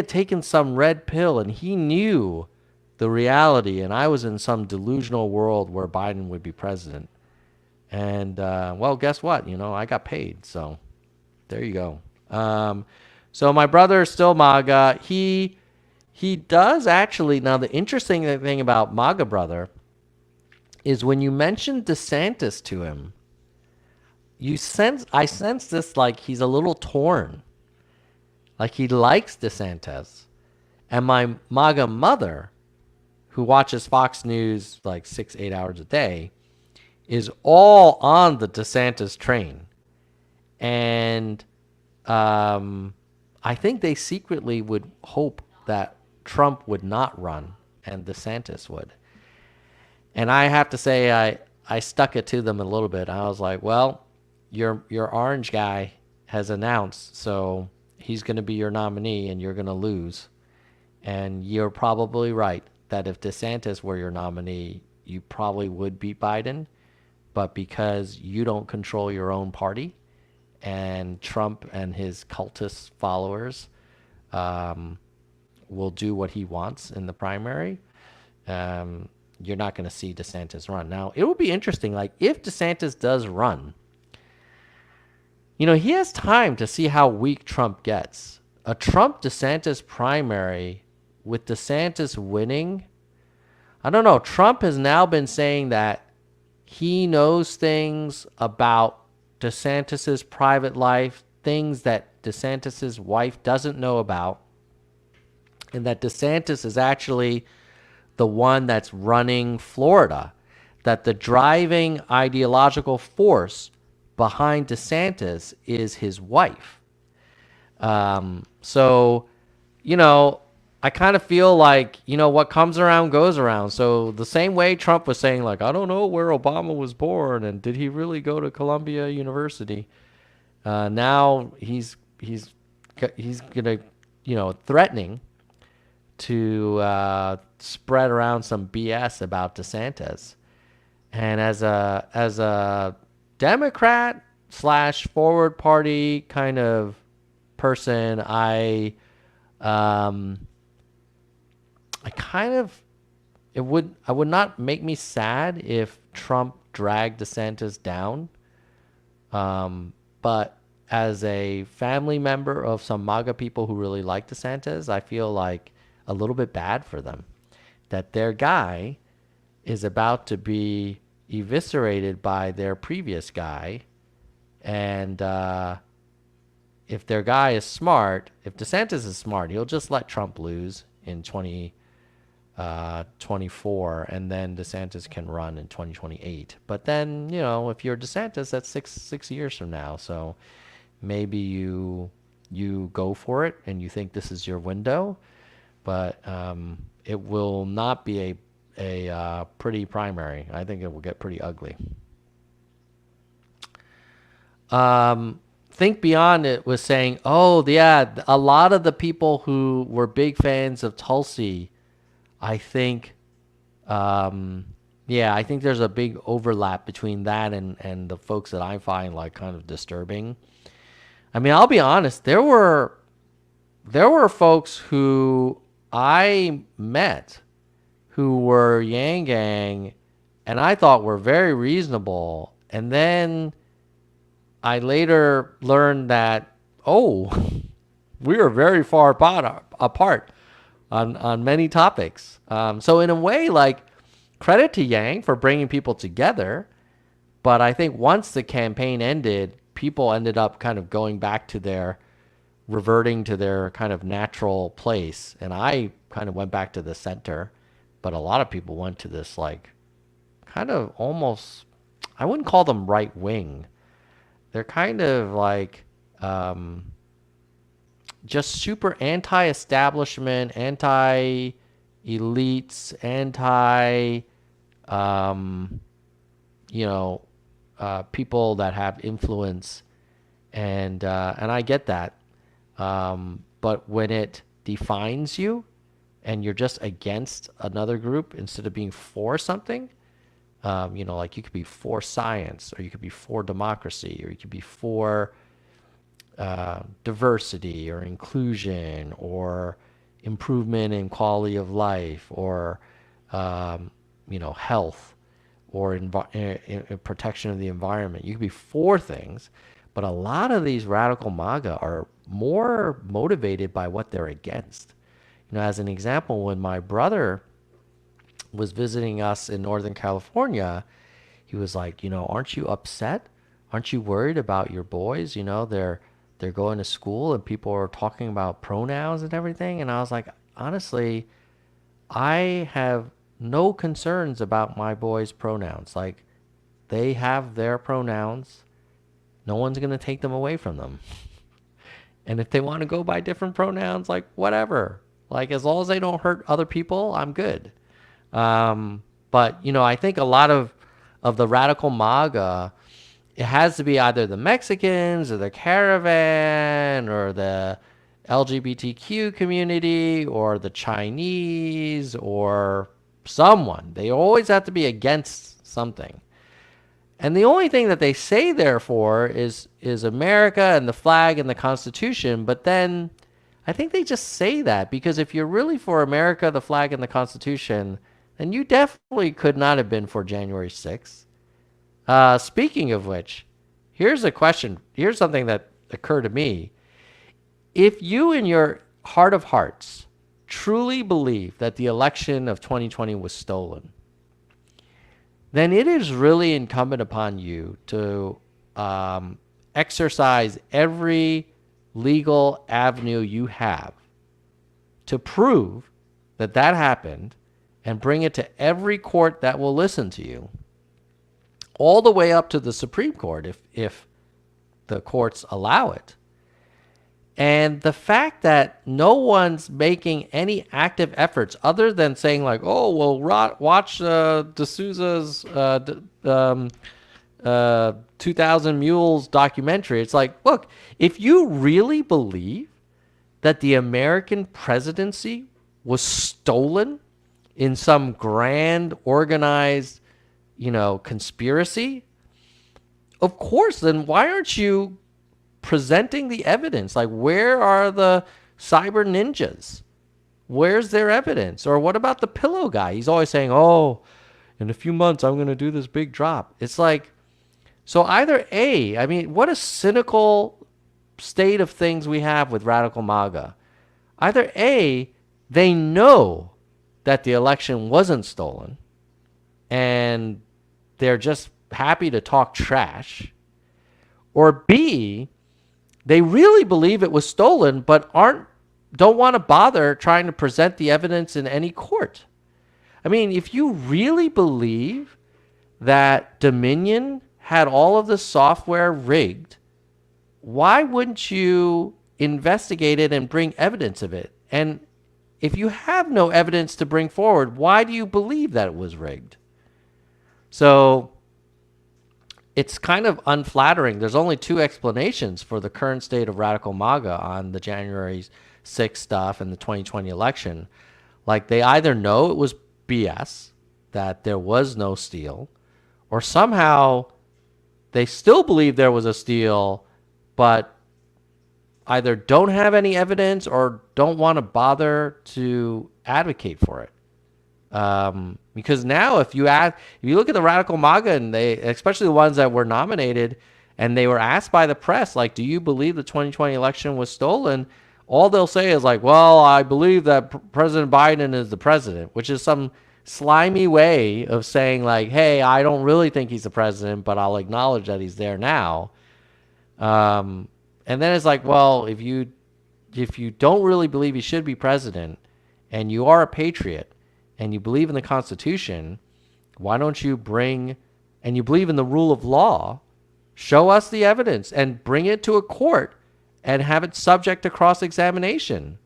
taken some red pill and he knew the reality, and I was in some delusional world where Biden would be president. And well, guess what? I got paid, so there you go. So my brother is still MAGA. He does actually. Now the interesting thing about MAGA brother is when you mention DeSantis to him, I sense this, like he's a little torn. Like he likes DeSantis. And my MAGA mother, who watches Fox News like 6-8 hours a day, is all on the DeSantis train. And I think they secretly would hope that Trump would not run and DeSantis would. And I have to say, I stuck it to them a little bit. I was like, well, your orange guy has announced, so he's going to be your nominee and you're going to lose. And you're probably right that if DeSantis were your nominee, you probably would beat Biden. But because you don't control your own party, and Trump and his cultist followers will do what he wants in the primary, you're not going to see DeSantis run. Now, it will be interesting, like if DeSantis does run, he has time to see how weak Trump gets. A Trump-DeSantis primary with DeSantis winning, I don't know. Trump has now been saying that he knows things about DeSantis's private life, things that DeSantis's wife doesn't know about, and that DeSantis is actually the one that's running Florida. that the driving ideological force behind DeSantis is his wife. So, you know, I kind of feel like, what comes around goes around. So the same way Trump was saying, like, I don't know where Obama was born and did he really go to Columbia University? Now he's gonna, threatening to spread around some BS about DeSantis. And as a Democrat slash forward party kind of person, um, I kind of I would not make me sad if Trump dragged DeSantis down. But as a family member of some MAGA people who really like DeSantis, I feel like a little bit bad for them that their guy is about to be eviscerated by their previous guy. And if their guy is smart, if DeSantis is smart, he'll just let Trump lose in 2024, and then DeSantis can run in 2028. But then, if you're DeSantis, that's six years from now. So maybe you go for it and you think this is your window, but it will not be a pretty primary. I think it will get pretty ugly. Think Beyond It was saying, oh yeah, a lot of the people who were big fans of Tulsi, I think, yeah, I think there's a big overlap between that and the folks that I find like kind of disturbing. I mean, I'll be honest, there were folks who I met who were Yang Gang and I thought were very reasonable. And then I later learned that, oh, we are very far apart on many topics. So in a way, like, credit to Yang for bringing people together. But I think once the campaign ended, people ended up kind of going back to reverting to their kind of natural place. And I kind of went back to the center. But a lot of people went to this, like, kind of almost, I wouldn't call them right wing. They're kind of like just super anti-establishment, anti-elites, people that have influence, and I get that. But when it defines you, and you're just against another group instead of being for something, like you could be for science, or you could be for democracy, or you could be for diversity or inclusion or improvement in quality of life or, health or protection of the environment. You could be for things, but a lot of these radical MAGA are more motivated by what they're against. As an example, when my brother was visiting us in Northern California, he was like, aren't you upset? Aren't you worried about your boys? They're going to school and people are talking about pronouns and everything. And I was like, honestly, I have no concerns about my boys' pronouns. Like, they have their pronouns. No one's going to take them away from them. And if they want to go by different pronouns, like, whatever. Like, as long as they don't hurt other people, I'm good. But, I think a lot of the radical MAGA, it has to be either the Mexicans or the caravan or the LGBTQ community or the Chinese or someone. They always have to be against something. And the only thing that they say therefore is America and the flag and the Constitution. But then I think they just say that because if you're really for America, the flag, and the Constitution, then you definitely could not have been for January 6th. Speaking of which, here's a question. Here's something that occurred to me. If you in your heart of hearts truly believe that the election of 2020 was stolen, then it is really incumbent upon you to exercise every legal avenue you have to prove that happened and bring it to every court that will listen to you. all the way up to the Supreme Court if the courts allow it. And the fact that no one's making any active efforts other than saying like, oh, well, watch D'Souza's 2000 Mules documentary. It's like, look, if you really believe that the American presidency was stolen in some grand organized, conspiracy, of course, then why aren't you presenting the evidence? Like, where are the cyber ninjas? Where's their evidence? Or what about the pillow guy? He's always saying, oh, in a few months, I'm going to do this big drop. It's like, so either A, I mean, what a cynical state of things we have with Radical MAGA. Either A, they know that the election wasn't stolen and they're just happy to talk trash. Or B, they really believe it was stolen, but don't want to bother trying to present the evidence in any court. I mean, if you really believe that Dominion had all of the software rigged, why wouldn't you investigate it and bring evidence of it? And if you have no evidence to bring forward, why do you believe that it was rigged? So it's kind of unflattering. There's only two explanations for the current state of Radical MAGA on the January 6th stuff and the 2020 election. Like, they either know it was BS, that there was no steal, or somehow they still believe there was a steal, but either don't have any evidence or don't want to bother to advocate for it. Because now if you look at the Radical MAGA, and they, especially the ones that were nominated, and they were asked by the press, like, do you believe the 2020 election was stolen? All they'll say is like, well, I believe that President Biden is the president, which is some slimy way of saying like, hey, I don't really think he's the president, but I'll acknowledge that he's there now. And then it's like, well, if you don't really believe he should be president, and you are a patriot, and you believe in the Constitution, why don't you and you believe in the rule of law, show us the evidence and bring it to a court and have it subject to cross-examination.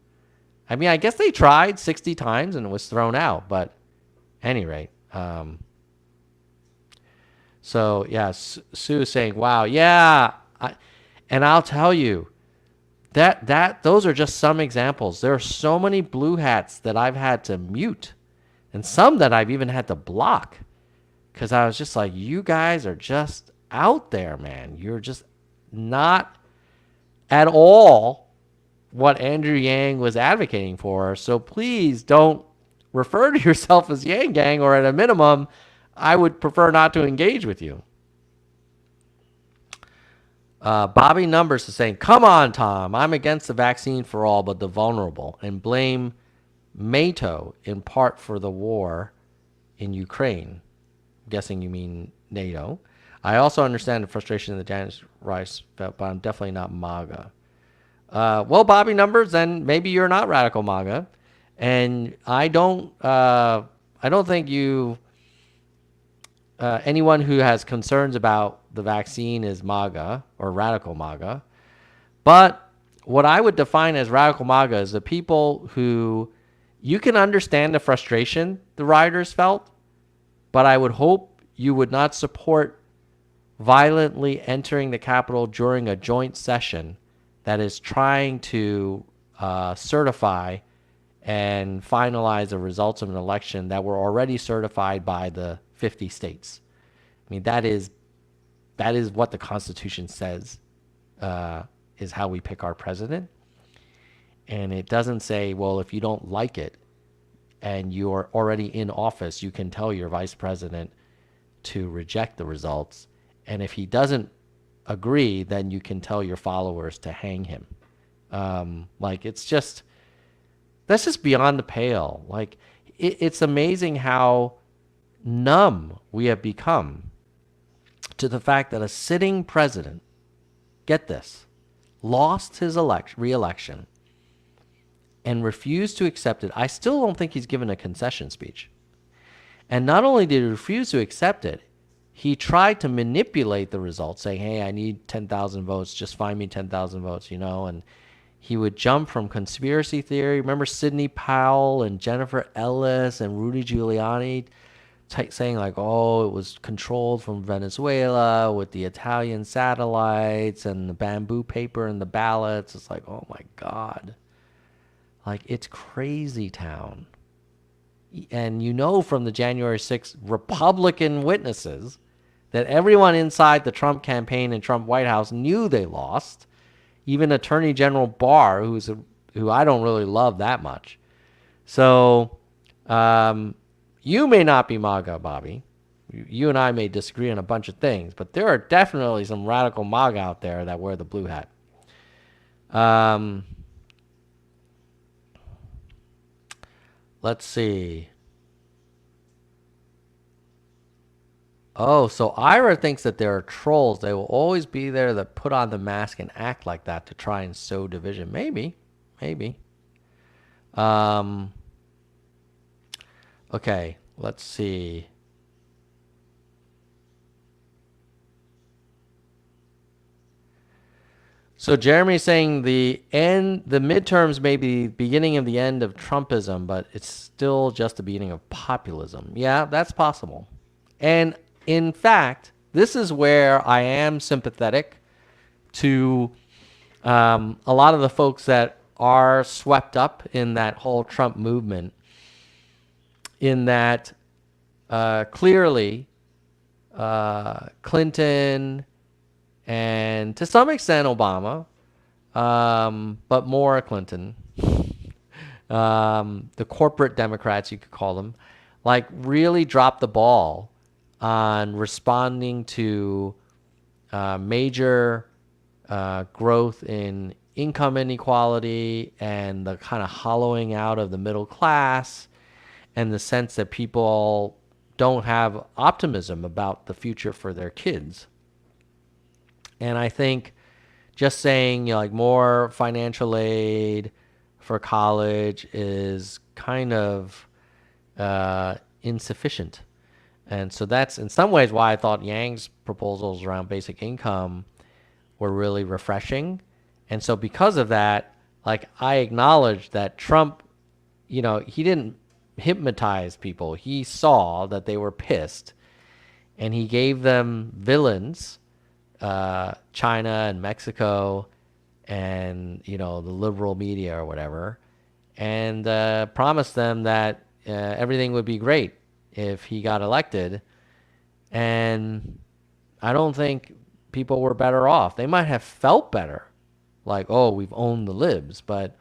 I mean, I guess they tried 60 times and it was thrown out, but at any rate. So, yeah, Sue is saying, wow, yeah. And I'll tell you, those are just some examples. There are so many blue hats that I've had to mute, and some that I've even had to block, because I was just like, you guys are just out there, man. You're just not at all what Andrew Yang was advocating for. So please don't refer to yourself as Yang Gang, or at a minimum, I would prefer not to engage with you. Bobby Numbers is saying, come on, Tom. I'm against the vaccine for all but the vulnerable, and blame NATO in part for the war in Ukraine. I'm guessing you mean NATO. I also understand the frustration of the Janice Rice, but I'm definitely not MAGA. Well, Bobby Numbers, then maybe you're not Radical MAGA, and I don't think you anyone who has concerns about the vaccine is MAGA or Radical MAGA. But what I would define as Radical MAGA is the people who, you can understand the frustration the rioters felt, but I would hope you would not support violently entering the Capitol during a joint session that is trying to certify and finalize the results of an election that were already certified by the 50 states. I mean, that is what the Constitution says is how we pick our president. And it doesn't say, well, if you don't like it and you're already in office, you can tell your vice president to reject the results. And if he doesn't agree, then you can tell your followers to hang him. That's just beyond the pale. Like, it's amazing how numb we have become to the fact that a sitting president, get this, lost his re-election and refused to accept it. I still don't think he's given a concession speech. And not only did he refuse to accept it, he tried to manipulate the results, saying, hey, I need 10,000 votes. Just find me 10,000 votes, and he would jump from conspiracy theory. Remember Sidney Powell and Jennifer Ellis and Rudy Giuliani saying like, oh, it was controlled from Venezuela with the Italian satellites and the bamboo paper and the ballots. It's like, oh my God. Like, it's crazy town. And from the January 6th Republican witnesses that everyone inside the Trump campaign and Trump White House knew they lost. Even Attorney General Barr, who I don't really love that much. So you may not be MAGA, Bobby. You and I may disagree on a bunch of things, but there are definitely some radical MAGA out there that wear the blue hat. Let's see. Oh, so Ira thinks that there are trolls. They will always be there that put on the mask and act like that to try and sow division. Maybe. Okay, let's see. So Jeremy's saying the midterms may be the beginning of the end of Trumpism, but it's still just the beginning of populism. Yeah, that's possible. And in fact, this is where I am sympathetic to a lot of the folks that are swept up in that whole Trump movement, in that clearly Clinton and to some extent Obama, but more Clinton, the corporate Democrats, you could call them, like really dropped the ball on responding to major growth in income inequality and the kind of hollowing out of the middle class and the sense that people don't have optimism about the future for their kids. And I think just saying, like, more financial aid for college is kind of insufficient. And so that's in some ways why I thought Yang's proposals around basic income were really refreshing. And so because of that, like, I acknowledge that Trump, he didn't hypnotize people. He saw that they were pissed and he gave them villains, China and Mexico and, the liberal media or whatever, and promised them that everything would be great if he got elected. And I don't think people were better off. They might have felt better, like, oh, we've owned the libs, but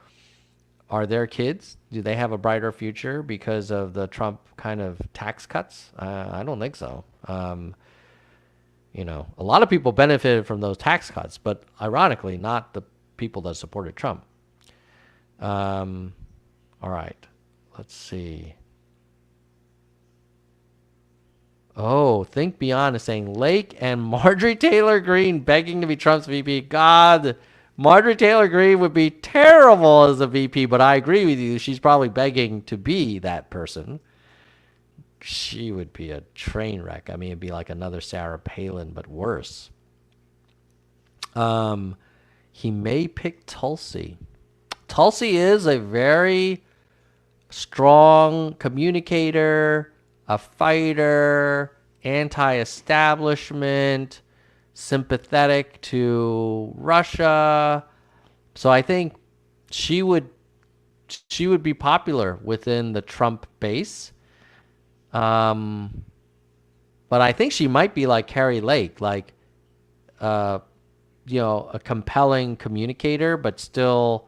are their kids, do they have a brighter future because of the Trump kind of tax cuts? I don't think so. A lot of people benefited from those tax cuts, but ironically, not the people that supported Trump. All right, let's see. Oh, Think Beyond is saying Lake and Marjorie Taylor Greene begging to be Trump's VP. God, Marjorie Taylor Greene would be terrible as a VP, but I agree with you. She's probably begging to be that person. She would be a train wreck. I mean, it'd be like another Sarah Palin, but worse. He may pick Tulsi. Tulsi is a very strong communicator, a fighter, anti-establishment, sympathetic to Russia. So I think she would be popular within the Trump base. But I think she might be like Kari Lake, like, a compelling communicator, but still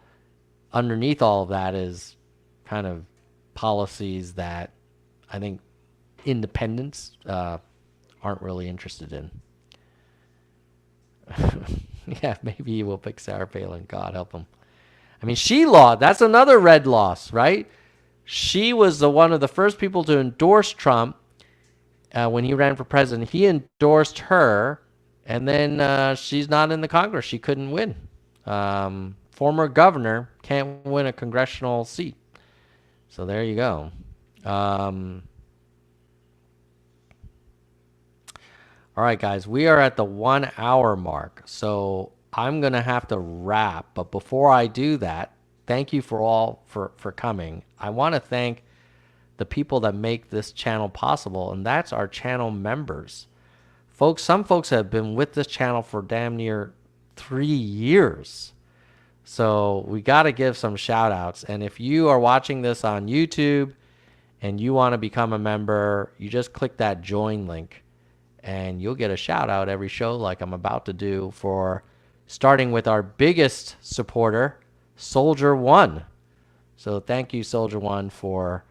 underneath all of that is kind of policies that I think independents aren't really interested in. Yeah, maybe we'll pick Sarah Palin. God help him. I mean, she lost. That's another red loss, right? She was one of the first people to endorse Trump when he ran for president. He endorsed her, and then she's not in the Congress. She couldn't win. Former governor can't win a congressional seat. So there you go. All right, guys, we are at the 1 hour mark. So I'm going to have to wrap. But before I do that, thank you for all for coming. I want to thank the people that make this channel possible, and that's our channel members. Folks, some folks have been with this channel for damn near 3 years. So we got to give some shout outs. And if you are watching this on YouTube and you want to become a member, you just click that join link and you'll get a shout out every show like I'm about to do, for starting with our biggest supporter, Soldier One. So thank you, Soldier One, for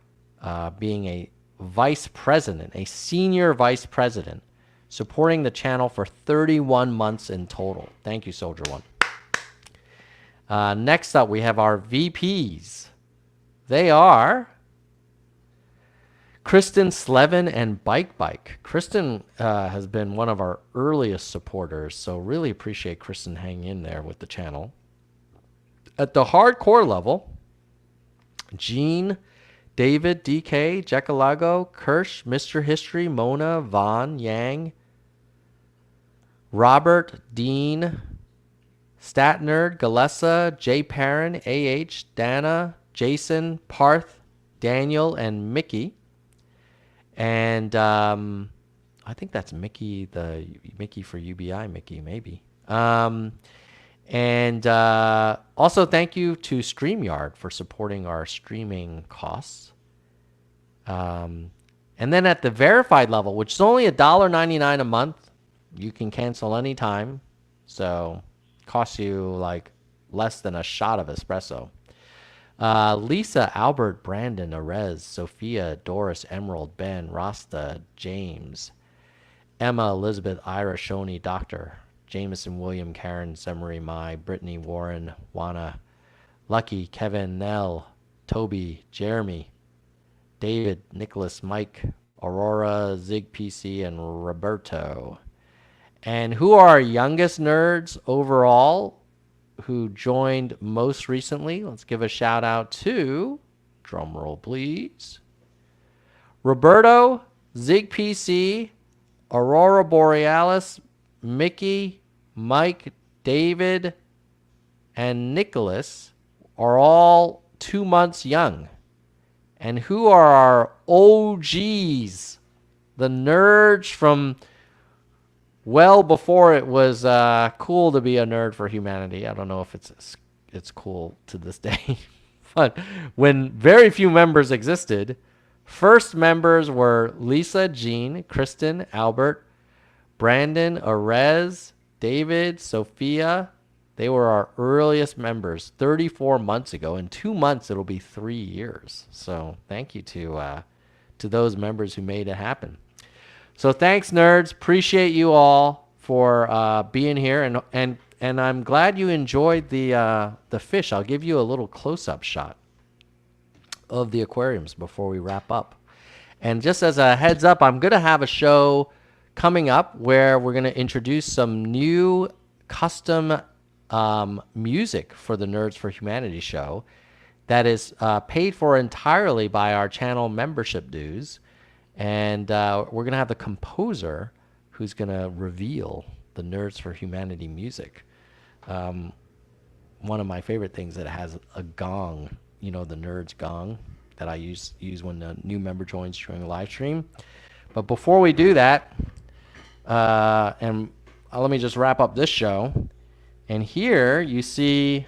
being a vice president, a senior vice president, supporting the channel for 31 months in total. Thank you, Soldier One. Next up, we have our VPs. They are Kristen Slevin and Bike. Kristen has been one of our earliest supporters, so really appreciate Kristen hanging in there with the channel. At the hardcore level, Gene, David, DK, Jekalago, Kirsch, Mr. History, Mona, Vaughn, Yang, Robert, Dean, Stat Nerd, Galessa, Jay Perrin, AH, Dana, Jason, Parth, Daniel, and Mickey. And I think that's Mickey, the Mickey for UBI, Mickey, maybe. And also thank you to StreamYard for supporting our streaming costs. And then at the verified level, which is only $1.99 a month, you can cancel anytime. So costs you like less than a shot of espresso. Lisa, Albert, Brandon, Arez, Sophia, Doris, Emerald, Ben, Rasta, James, Emma, Elizabeth, Ira, Shoni, Doctor, Jameson, William, Karen, Semery, Mai, Brittany, Warren, Wana, Lucky, Kevin, Nell, Toby, Jeremy, David, Nicholas, Mike, Aurora, Zig PC, and Roberto. And who are our youngest nerds overall who joined most recently? Let's give a shout out to, drum roll please, Roberto, Zig PC, Aurora Borealis, Mickey, Mike, David, and Nicholas are all 2 months young. And who are our OGs? The nerds from well before it was cool to be a nerd for humanity. I don't know if it's cool to this day. But when very few members existed, first members were Lisa, Jean, Kristen, Albert, Brandon, Arez, David, Sophia. They were our earliest members 34 months ago. In 2 months, it'll be 3 years. So thank you to those members who made it happen. So thanks, nerds. Appreciate you all for being here, and I'm glad you enjoyed the fish. I'll give you a little close-up shot of the aquariums before we wrap up. And just as a heads up, I'm going to have a show coming up where we're going to introduce some new custom music for the Nerds for Humanity show that is paid for entirely by our channel membership dues. And we're going to have the composer who's going to reveal the Nerds for Humanity music. One of my favorite things that has a gong, you know, the Nerds gong that I use when a new member joins during a live stream. But before we do that, let me just wrap up this show. And here you see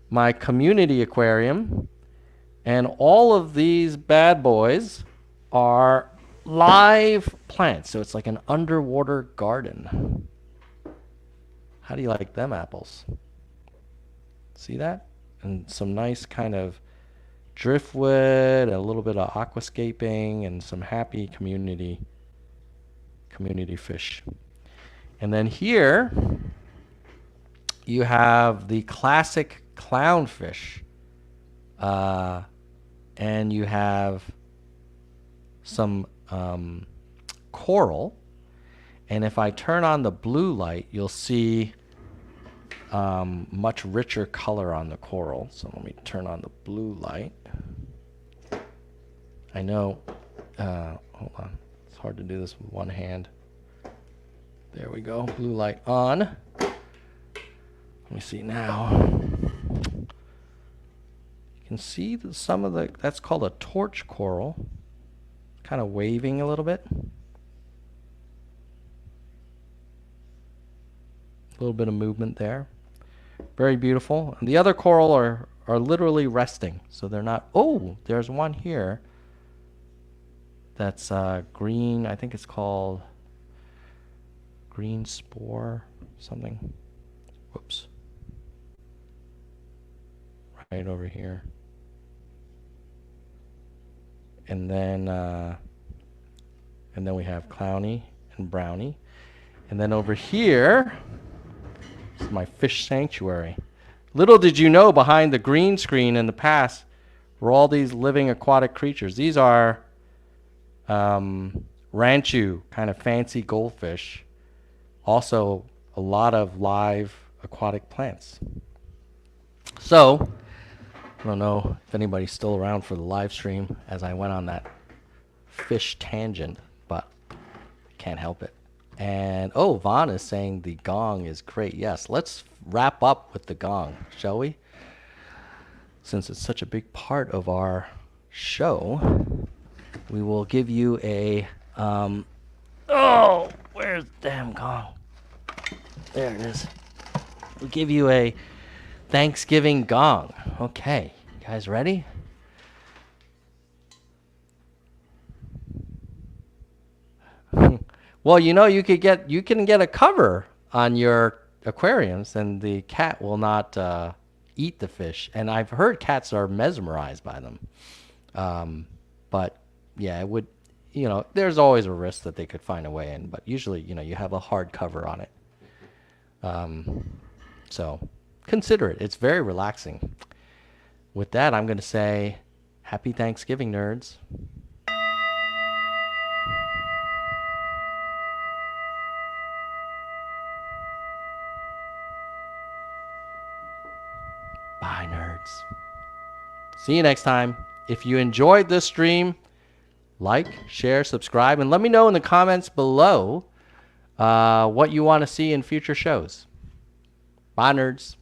my community aquarium, and all of these bad boys are live plants. So it's like an underwater garden. How do you like them apples? See that? And some nice kind of driftwood, a little bit of aquascaping, and some happy community fish. And then here you have the classic clownfish, and you have some coral. And if I turn on the blue light, you'll see much richer color on the coral. So let me turn on the blue light. I know, hold on, it's hard to do this with one hand. There we go. Blue light on. Let me see now. You can see some of the, that's called a torch coral. Kind of waving a little bit. A little bit of movement there. Very beautiful. And the other coral are literally resting. So they're not, oh, there's one here. That's green, I think it's called green spore something. Whoops. Right over here. And then we have Clowny and Brownie. And then over here is my fish sanctuary. Little did you know, behind the green screen in the past were all these living aquatic creatures. These are ranchu, kind of fancy goldfish. Also a lot of live aquatic plants. So I don't know if anybody's still around for the live stream as I went on that fish tangent, but I can't help it. And oh, Vaughn is saying the gong is great. Yes, let's wrap up with the gong, shall we? Since it's such a big part of our show, we will give you a oh, where's the damn gong? There it is. We'll give you a Thanksgiving gong. Okay, you guys ready? Well, you know, you can get a cover on your aquariums, and the cat will not eat the fish. And I've heard cats are mesmerized by them. But yeah, it would, you know, there's always a risk that they could find a way in. But usually, you know, you have a hard cover on it. So consider it. It's very relaxing. With that, I'm going to say happy Thanksgiving, nerds. Bye, nerds. See you next time. If you enjoyed this stream, like, share, subscribe, and let me know in the comments below what you want to see in future shows. Bye, nerds.